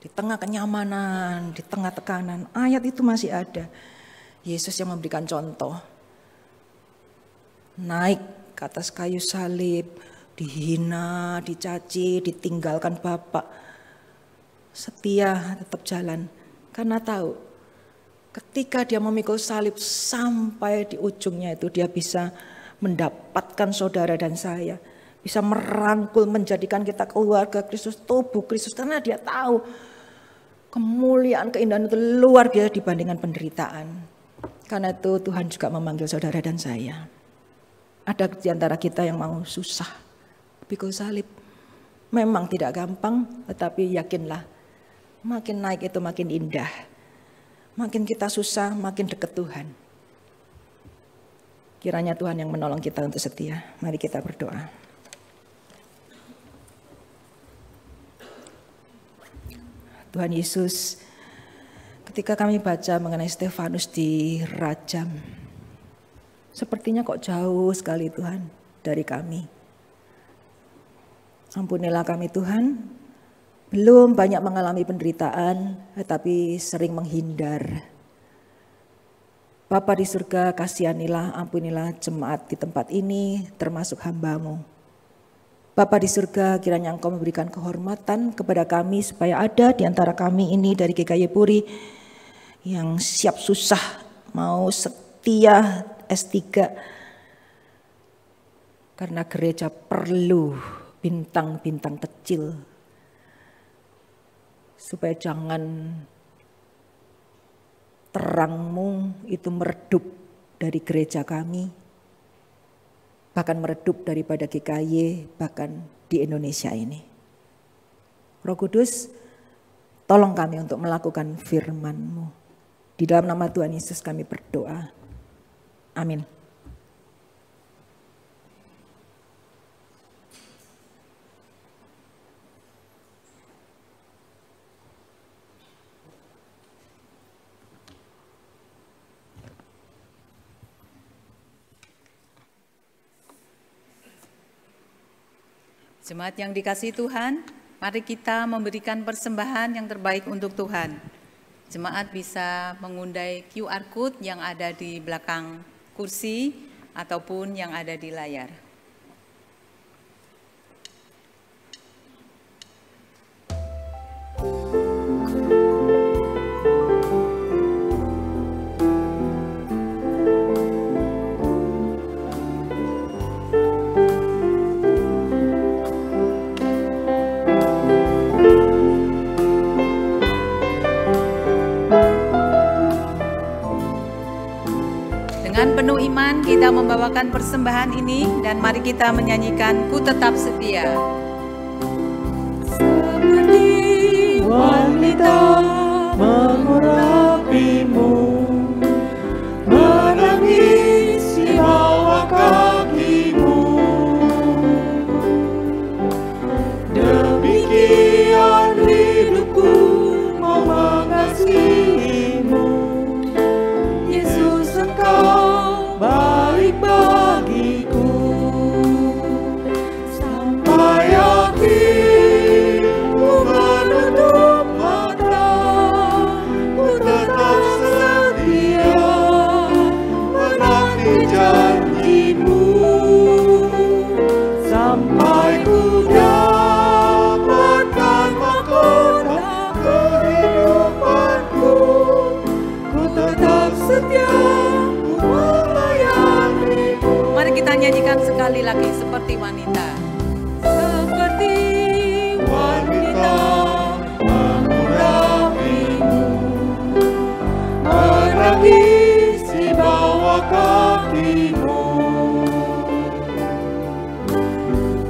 Speaker 4: Di tengah kenyamanan, di tengah tekanan, ayat itu masih ada. Yesus yang memberikan contoh. Naik ke atas kayu salib, dihina, dicaci, ditinggalkan Bapa. Setia tetap jalan. Karena tahu ketika dia memikul salib sampai di ujungnya itu dia bisa mendapatkan saudara dan saya. Bisa merangkul, menjadikan kita keluarga Kristus, tubuh Kristus. Karena dia tahu kemuliaan, keindahan itu luar biasa dibandingkan penderitaan. Karena itu Tuhan juga memanggil saudara dan saya. Ada di antara kita yang mau susah pikul salib. Memang tidak gampang, tetapi yakinlah makin naik itu makin indah. Makin kita susah, makin dekat Tuhan. Kiranya Tuhan yang menolong kita untuk setia. Mari kita berdoa. Tuhan Yesus, ketika kami baca mengenai Stefanus dirajam, sepertinya kok jauh sekali Tuhan dari kami. Ampunilah kami Tuhan, belum banyak mengalami penderitaan, tetapi sering menghindar. Bapa di surga, kasihanilah, ampunilah jemaat di tempat ini, termasuk hamba-Mu. Bapa di surga, kiranya Engkau memberikan kehormatan kepada kami, supaya ada di antara kami ini dari GKY Puri, yang siap susah, mau setia S3. Karena gereja perlu bintang-bintang kecil. Supaya jangan terang-Mu itu meredup dari gereja kami, bahkan meredup daripada GKY, bahkan di Indonesia ini. Roh Kudus, tolong kami untuk melakukan firman-Mu. Di dalam nama Tuhan Yesus kami berdoa. Amin.
Speaker 1: Jemaat yang dikasihi Tuhan, mari kita memberikan persembahan yang terbaik untuk Tuhan. Jemaat bisa mengundai QR Code yang ada di belakang kursi ataupun yang ada di layar. Dengan penuh iman kita membawakan persembahan ini dan mari kita menyanyikan Ku Tetap Setia. Seperti lagi seperti wanita. Seperti wanita mengurapimu,
Speaker 2: menangis di bawah kakimu.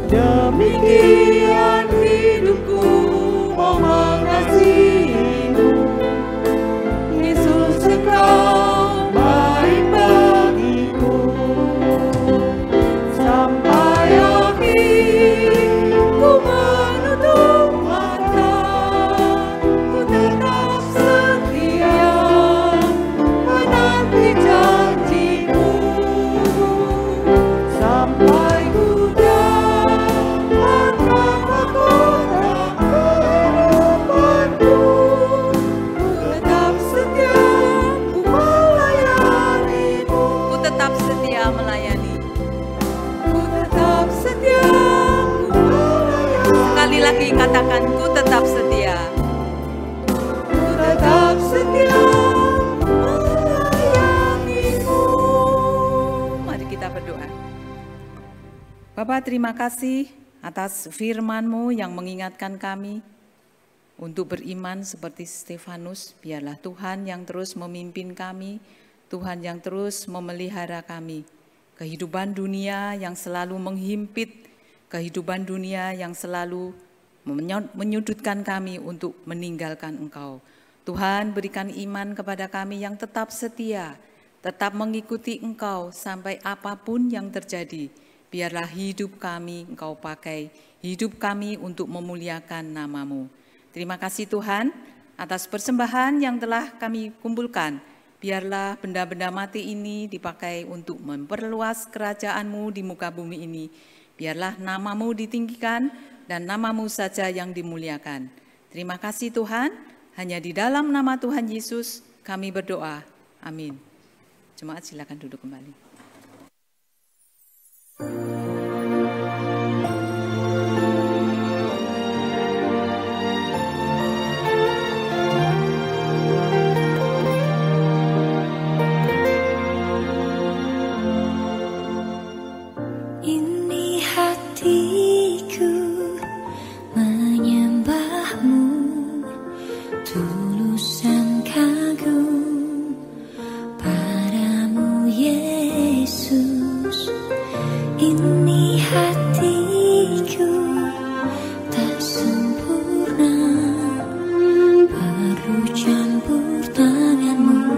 Speaker 2: Demikian hidupku mau mengasihimu, Yesus Engkau baik bagiku. Sampai akhir ku menutup mata, ku tetap setia menanti janjimu. Sampai ku dapat mahkota kehidupanku, ku tetap setia ku melayanimu.
Speaker 1: ku tetap setia melayani.
Speaker 2: Ku tetap setia ku melayani.
Speaker 1: Sekali lagi katakan, ku tetap setia.
Speaker 2: Ku tetap setia melayanimu.
Speaker 1: Mari kita berdoa. Bapa, terima kasih atas firman-Mu yang mengingatkan kami untuk beriman seperti Stefanus. Biarlah Tuhan yang terus memimpin kami, Tuhan yang terus memelihara kami. Kehidupan dunia yang selalu menghimpit, kehidupan dunia yang selalu menyudutkan kami untuk meninggalkan Engkau. Tuhan, berikan iman kepada kami yang tetap setia, tetap mengikuti Engkau sampai apapun yang terjadi. Biarlah hidup kami Engkau pakai, hidup kami untuk memuliakan nama-Mu. Terima kasih Tuhan atas persembahan yang telah kami kumpulkan. Biarlah benda-benda mati ini dipakai untuk memperluas kerajaan-Mu di muka bumi ini. Biarlah nama-Mu ditinggikan dan nama-Mu saja yang dimuliakan. Terima kasih Tuhan, hanya di dalam nama Tuhan Yesus kami berdoa. Amin. Jemaat silakan duduk kembali.
Speaker 5: Ini hatiku menyembah-Mu, tulus dan kagum padamu Yesus. Ini hatiku tak sempurna, perlu campur tangan-Mu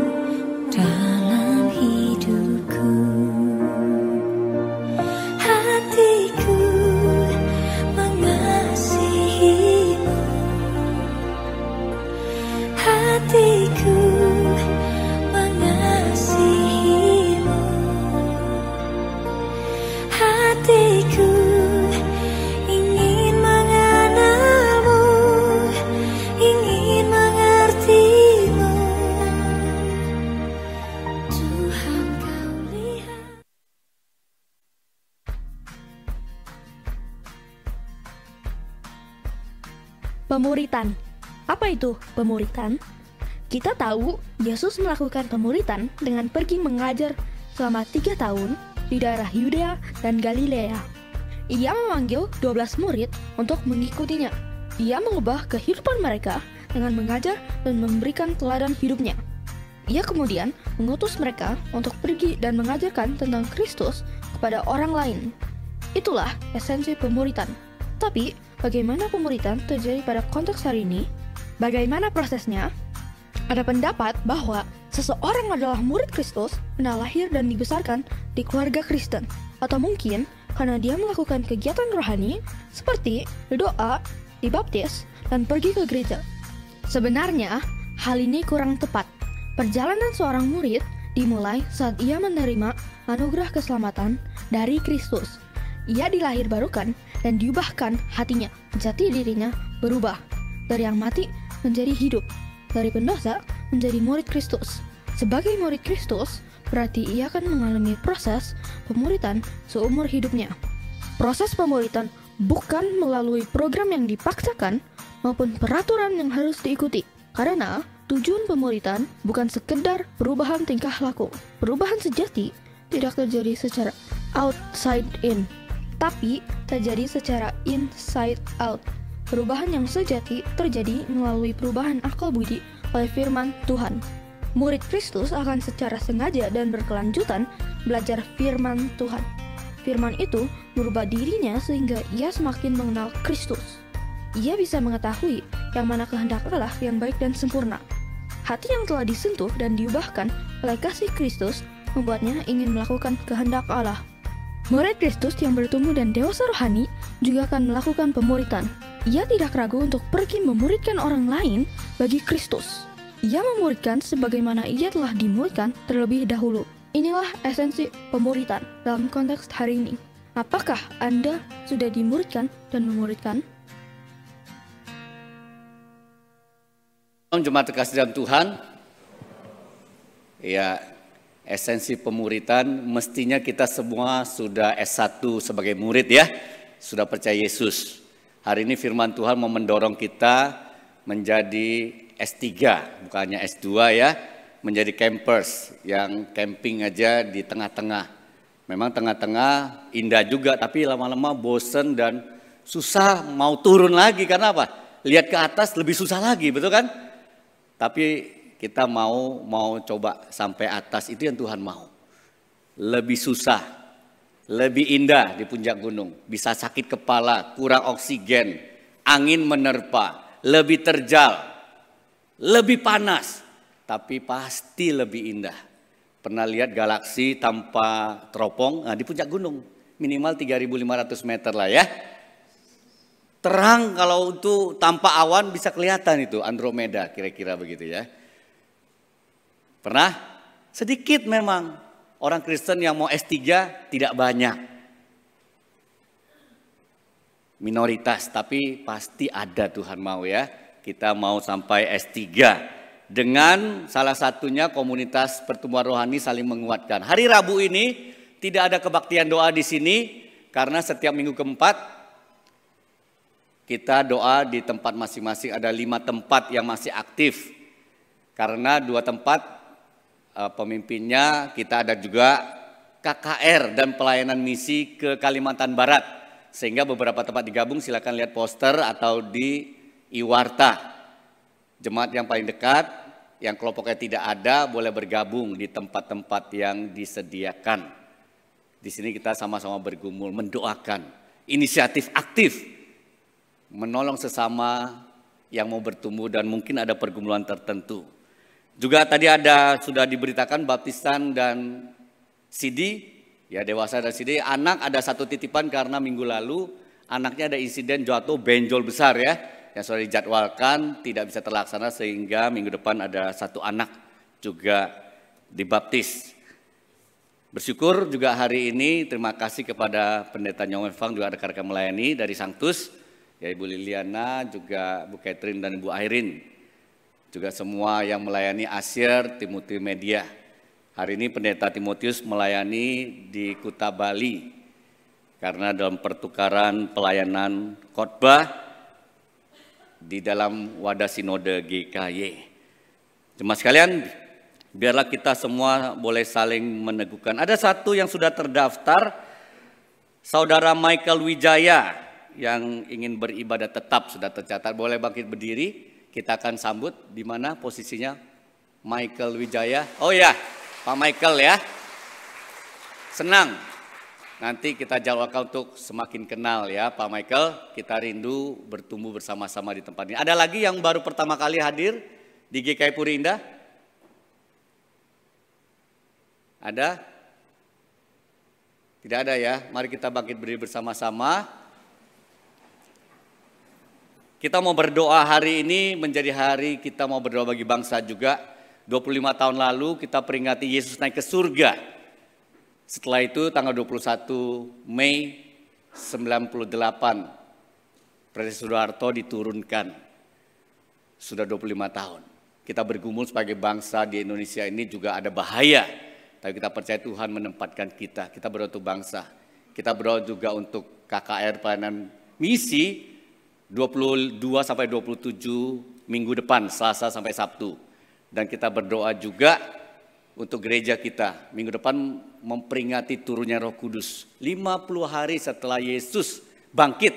Speaker 5: dalam hidupku. Hatiku mengasihi-Mu, hatiku mengasihi-Mu, hatiku ingin mengenal-Mu, ingin mengerti-Mu. Tuhan, Kau lihat.
Speaker 6: Pemuritan. Apa itu pemuritan? Kita tahu Yesus melakukan pemuritan dengan pergi mengajar selama 3 tahun di daerah Yudea dan Galilea. Ia memanggil 12 murid untuk mengikutinya. Ia mengubah kehidupan mereka dengan mengajar dan memberikan teladan hidupnya. Ia kemudian mengutus mereka untuk pergi dan mengajarkan tentang Kristus kepada orang lain. Itulah esensi pemuritan. Tapi, bagaimana pemuritan terjadi pada konteks hari ini? Bagaimana prosesnya? Ada pendapat bahwa seseorang adalah murid Kristus karena lahir dan dibesarkan di keluarga Kristen, atau mungkin karena dia melakukan kegiatan rohani seperti berdoa, dibaptis, dan pergi ke gereja. Sebenarnya, hal ini kurang tepat. Perjalanan seorang murid dimulai saat ia menerima anugerah keselamatan dari Kristus. Ia dilahirbarukan dan diubahkan hatinya. Jati dirinya berubah dari yang mati menjadi hidup, dari pendosa menjadi murid Kristus. Sebagai murid Kristus, berarti ia akan mengalami proses pemuritan seumur hidupnya. Proses pemuritan bukan melalui program yang dipaksakan maupun peraturan yang harus diikuti. Karena tujuan pemuritan bukan sekedar perubahan tingkah laku. Perubahan sejati tidak terjadi secara outside in, tapi terjadi secara inside out. Perubahan yang sejati terjadi melalui perubahan akal budi oleh firman Tuhan. Murid Kristus akan secara sengaja dan berkelanjutan belajar firman Tuhan. Firman itu merubah dirinya sehingga ia semakin mengenal Kristus. Ia bisa mengetahui yang mana kehendak Allah yang baik dan sempurna. Hati yang telah disentuh dan diubahkan oleh kasih Kristus membuatnya ingin melakukan kehendak Allah. Murid Kristus yang bertumbuh dan dewasa rohani juga akan melakukan pemuritan. Ia tidak ragu untuk pergi memuridkan orang lain bagi Kristus. Ia memuridkan sebagaimana ia telah dimuridkan terlebih dahulu. Inilah esensi pemuritan dalam konteks hari ini. Apakah Anda sudah dimuridkan dan memuridkan?
Speaker 3: Jemaat terkasih dalam Tuhan, ya, esensi pemuritan mestinya kita semua sudah S1 sebagai murid ya, sudah percaya Yesus. Hari ini firman Tuhan mau mendorong kita menjadi S3, bukannya S2 ya, menjadi campers yang camping aja di tengah-tengah. Memang tengah-tengah indah juga, tapi lama-lama bosen dan susah mau turun lagi. Karena apa? Lihat ke atas lebih susah lagi, betul kan? Tapi kita mau coba sampai atas, itu yang Tuhan mau. Lebih susah, lebih indah di puncak gunung. Bisa sakit kepala, kurang oksigen, angin menerpa, lebih terjal, lebih panas. Tapi pasti lebih indah. Pernah lihat galaksi tanpa teropong? Nah, di puncak gunung, minimal 3.500 meter lah ya. Terang kalau itu tanpa awan bisa kelihatan itu Andromeda, kira-kira begitu ya. Pernah? Sedikit memang orang Kristen yang mau S3 tidak banyak. Minoritas, tapi pasti ada Tuhan mau ya. Kita mau sampai S3. Dengan salah satunya komunitas pertumbuhan rohani saling menguatkan. Hari Rabu ini tidak ada kebaktian doa di sini karena setiap minggu keempat kita doa di tempat masing-masing. Ada 5 tempat yang masih aktif. Karena 2 tempat pemimpinnya kita ada juga KKR dan pelayanan misi ke Kalimantan Barat. Sehingga beberapa tempat digabung, silakan lihat poster atau di Iwarta. Jemaat yang paling dekat, yang kelompoknya tidak ada, boleh bergabung di tempat-tempat yang disediakan. Di sini kita sama-sama bergumul, mendoakan, inisiatif aktif, menolong sesama yang mau bertumbuh dan mungkin ada pergumulan tertentu. Juga tadi sudah diberitakan baptisan dan CD, ya dewasa dan CD. Anak ada 1 titipan karena minggu lalu anaknya ada insiden jatuh benjol besar ya, yang sudah dijadwalkan tidak bisa terlaksana sehingga minggu depan ada 1 anak juga dibaptis. Bersyukur juga hari ini, terima kasih kepada Pendeta Nyoman Fang, juga ada rekan melayani dari Sanctus, ya Ibu Liliana, juga Bu Catherine dan Ibu Airin, juga semua yang melayani Asyir, Timothy Media. Hari ini Pendeta Timotius melayani di Kuta Bali, karena dalam pertukaran pelayanan khotbah di dalam wadah sinode GKY. Jemaat sekalian, biarlah kita semua boleh saling meneguhkan. Ada 1 yang sudah terdaftar, Saudara Michael Wijaya yang ingin beribadah tetap sudah tercatat. Boleh bangkit berdiri, kita akan sambut. Di mana posisinya Michael Wijaya? Oh ya, Pak Michael ya. Senang. Nanti kita jadwalkan untuk semakin kenal ya Pak Michael. Kita rindu bertumbuh bersama-sama di tempat ini. Ada lagi yang baru pertama kali hadir di GKI Puri Indah? Ada? Tidak ada ya? Mari kita bangkit berdiri bersama-sama. Kita mau berdoa hari ini menjadi hari kita mau berdoa bagi bangsa juga. 25 tahun lalu kita peringati Yesus naik ke surga. Setelah itu tanggal 21 Mei 98 Presiden Soeharto diturunkan. Sudah 25 tahun. Kita bergumul sebagai bangsa di Indonesia ini juga ada bahaya. Tapi kita percaya Tuhan menempatkan kita. Kita berdoa untuk bangsa. Kita berdoa juga untuk KKR pelayanan misi 22 sampai 27 minggu depan, Selasa sampai Sabtu. Dan kita berdoa juga untuk gereja kita. Minggu depan memperingati turunnya Roh Kudus. 50 hari setelah Yesus bangkit,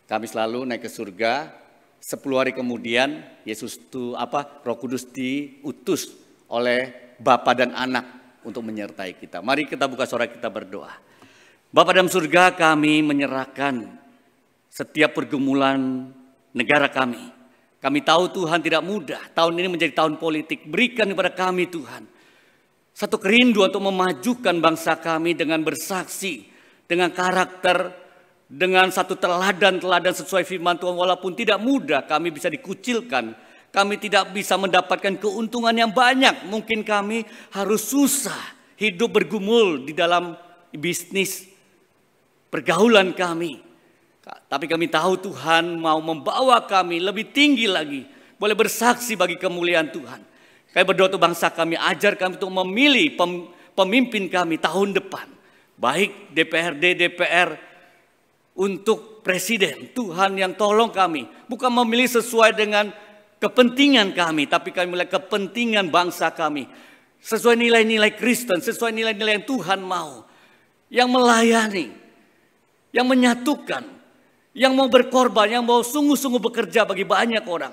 Speaker 3: kami selalu naik ke surga. 10 hari kemudian Roh Kudus diutus oleh Bapa dan Anak untuk menyertai kita. Mari kita buka suara kita berdoa. Bapa dalam surga, kami menyerahkan setiap pergumulan negara kami. Kami tahu Tuhan tidak mudah. Tahun ini menjadi tahun politik. Berikan kepada kami Tuhan satu kerinduan untuk memajukan bangsa kami dengan bersaksi, dengan karakter, dengan satu teladan-teladan sesuai firman Tuhan. Walaupun tidak mudah, kami bisa dikucilkan. Kami tidak bisa mendapatkan keuntungan yang banyak. Mungkin kami harus susah hidup bergumul di dalam bisnis pergaulan kami. Tapi kami tahu Tuhan mau membawa kami lebih tinggi lagi. Boleh bersaksi bagi kemuliaan Tuhan. Kami berdoa untuk bangsa kami, ajar kami untuk memilih pemimpin kami tahun depan. Baik DPRD, DPR, untuk presiden. Tuhan yang tolong kami. Bukan memilih sesuai dengan kepentingan kami, tapi kami melihat kepentingan bangsa kami. Sesuai nilai-nilai Kristen, sesuai nilai-nilai yang Tuhan mau. Yang melayani, yang menyatukan, yang mau berkorban, yang mau sungguh-sungguh bekerja bagi banyak orang.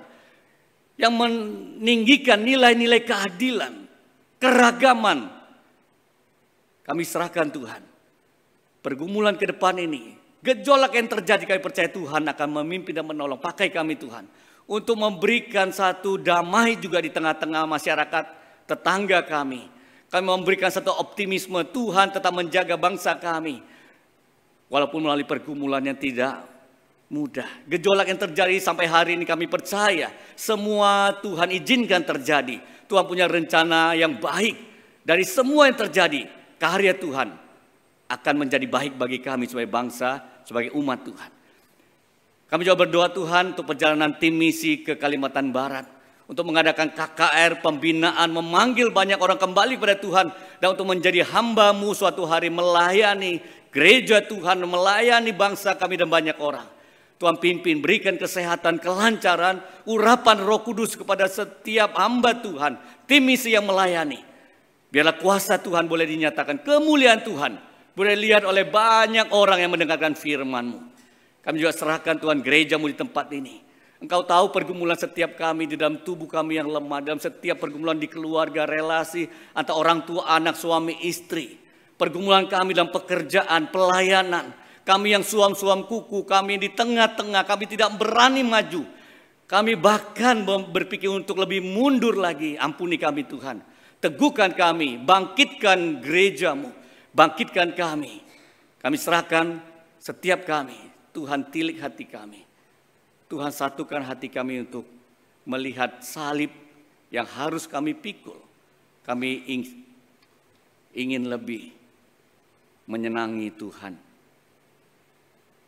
Speaker 3: Yang meninggikan nilai-nilai keadilan, keragaman. Kami serahkan Tuhan. Pergumulan ke depan ini, gejolak yang terjadi, kami percaya Tuhan akan memimpin dan menolong. Pakai kami Tuhan. Untuk memberikan satu damai juga di tengah-tengah masyarakat tetangga kami. Kami memberikan satu optimisme, Tuhan tetap menjaga bangsa kami. Walaupun melalui pergumulan yang tidak mudah. Gejolak yang terjadi sampai hari ini kami percaya semua Tuhan izinkan terjadi. Tuhan punya rencana yang baik. Dari semua yang terjadi, karya Tuhan akan menjadi baik bagi kami sebagai bangsa, sebagai umat Tuhan. Kami juga berdoa Tuhan untuk perjalanan tim misi ke Kalimantan Barat. Untuk mengadakan KKR, pembinaan, memanggil banyak orang kembali kepada Tuhan. Dan untuk menjadi hamba-Mu suatu hari melayani gereja Tuhan, melayani bangsa kami dan banyak orang. Tuhan pimpin, berikan kesehatan, kelancaran, urapan Roh Kudus kepada setiap hamba Tuhan. Tim misi yang melayani. Biarlah kuasa Tuhan boleh dinyatakan, kemuliaan Tuhan boleh lihat oleh banyak orang yang mendengarkan firman-Mu. Kami juga serahkan Tuhan gereja-Mu di tempat ini. Engkau tahu pergumulan setiap kami di dalam tubuh kami yang lemah. Dalam setiap pergumulan di keluarga, relasi antara orang tua, anak, suami, istri. Pergumulan kami dalam pekerjaan, pelayanan. Kami yang suam-suam kuku, kami di tengah-tengah, kami tidak berani maju. Kami bahkan berpikir untuk lebih mundur lagi. Ampuni kami Tuhan. Teguhkan kami, bangkitkan gereja-Mu. Bangkitkan kami. Kami serahkan setiap kami. Tuhan tilik hati kami. Tuhan satukan hati kami untuk melihat salib yang harus kami pikul. Kami ingin lebih menyenangi Tuhan.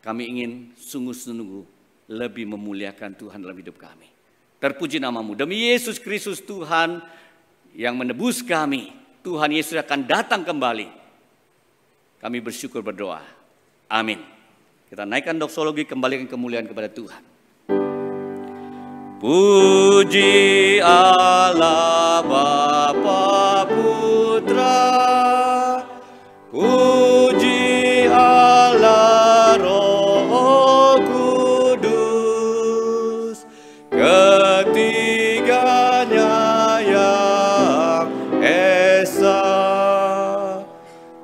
Speaker 3: Kami ingin sungguh-sungguh lebih memuliakan Tuhan dalam hidup kami. Terpuji nama-Mu. Demi Yesus Kristus Tuhan yang menebus kami. Tuhan Yesus akan datang kembali. Kami bersyukur berdoa. Amin. Kita naikkan doksologi, kembalikan kemuliaan kepada Tuhan. Puji Allah Bapa Putra, puji Allah Roh Kudus, ketiganya yang esa.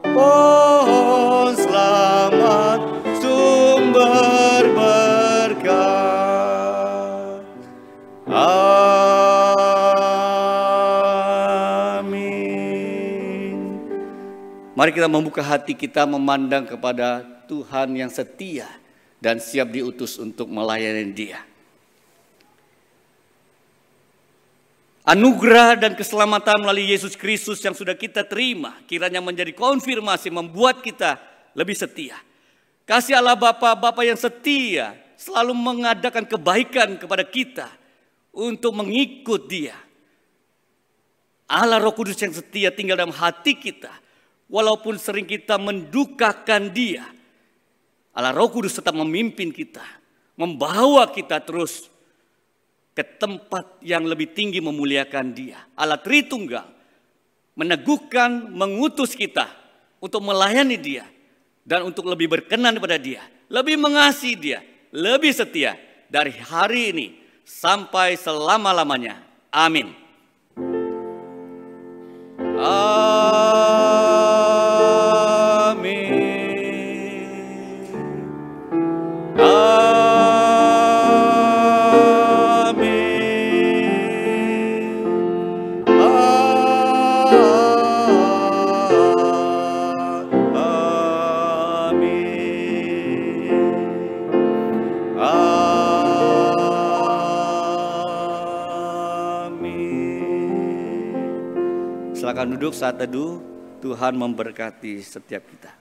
Speaker 3: Pohon selamat, sumber berkat. Amin. Mari kita membuka hati kita memandang kepada Tuhan yang setia dan siap diutus untuk melayani Dia. Anugerah dan keselamatan melalui Yesus Kristus yang sudah kita terima kiranya menjadi konfirmasi membuat kita lebih setia. Kasih Allah Bapa yang setia selalu mengadakan kebaikan kepada kita untuk mengikut Dia. Allah Roh Kudus yang setia tinggal dalam hati kita. Walaupun sering kita mendukakan Dia, Allah Roh Kudus tetap memimpin kita, membawa kita terus ke tempat yang lebih tinggi memuliakan Dia. Allah Tritunggal meneguhkan, mengutus kita untuk melayani Dia dan untuk lebih berkenan kepada Dia, lebih mengasihi Dia, lebih setia dari hari ini sampai selama-lamanya. Amin. Silakan duduk saat teduh. Tuhan memberkati setiap kita.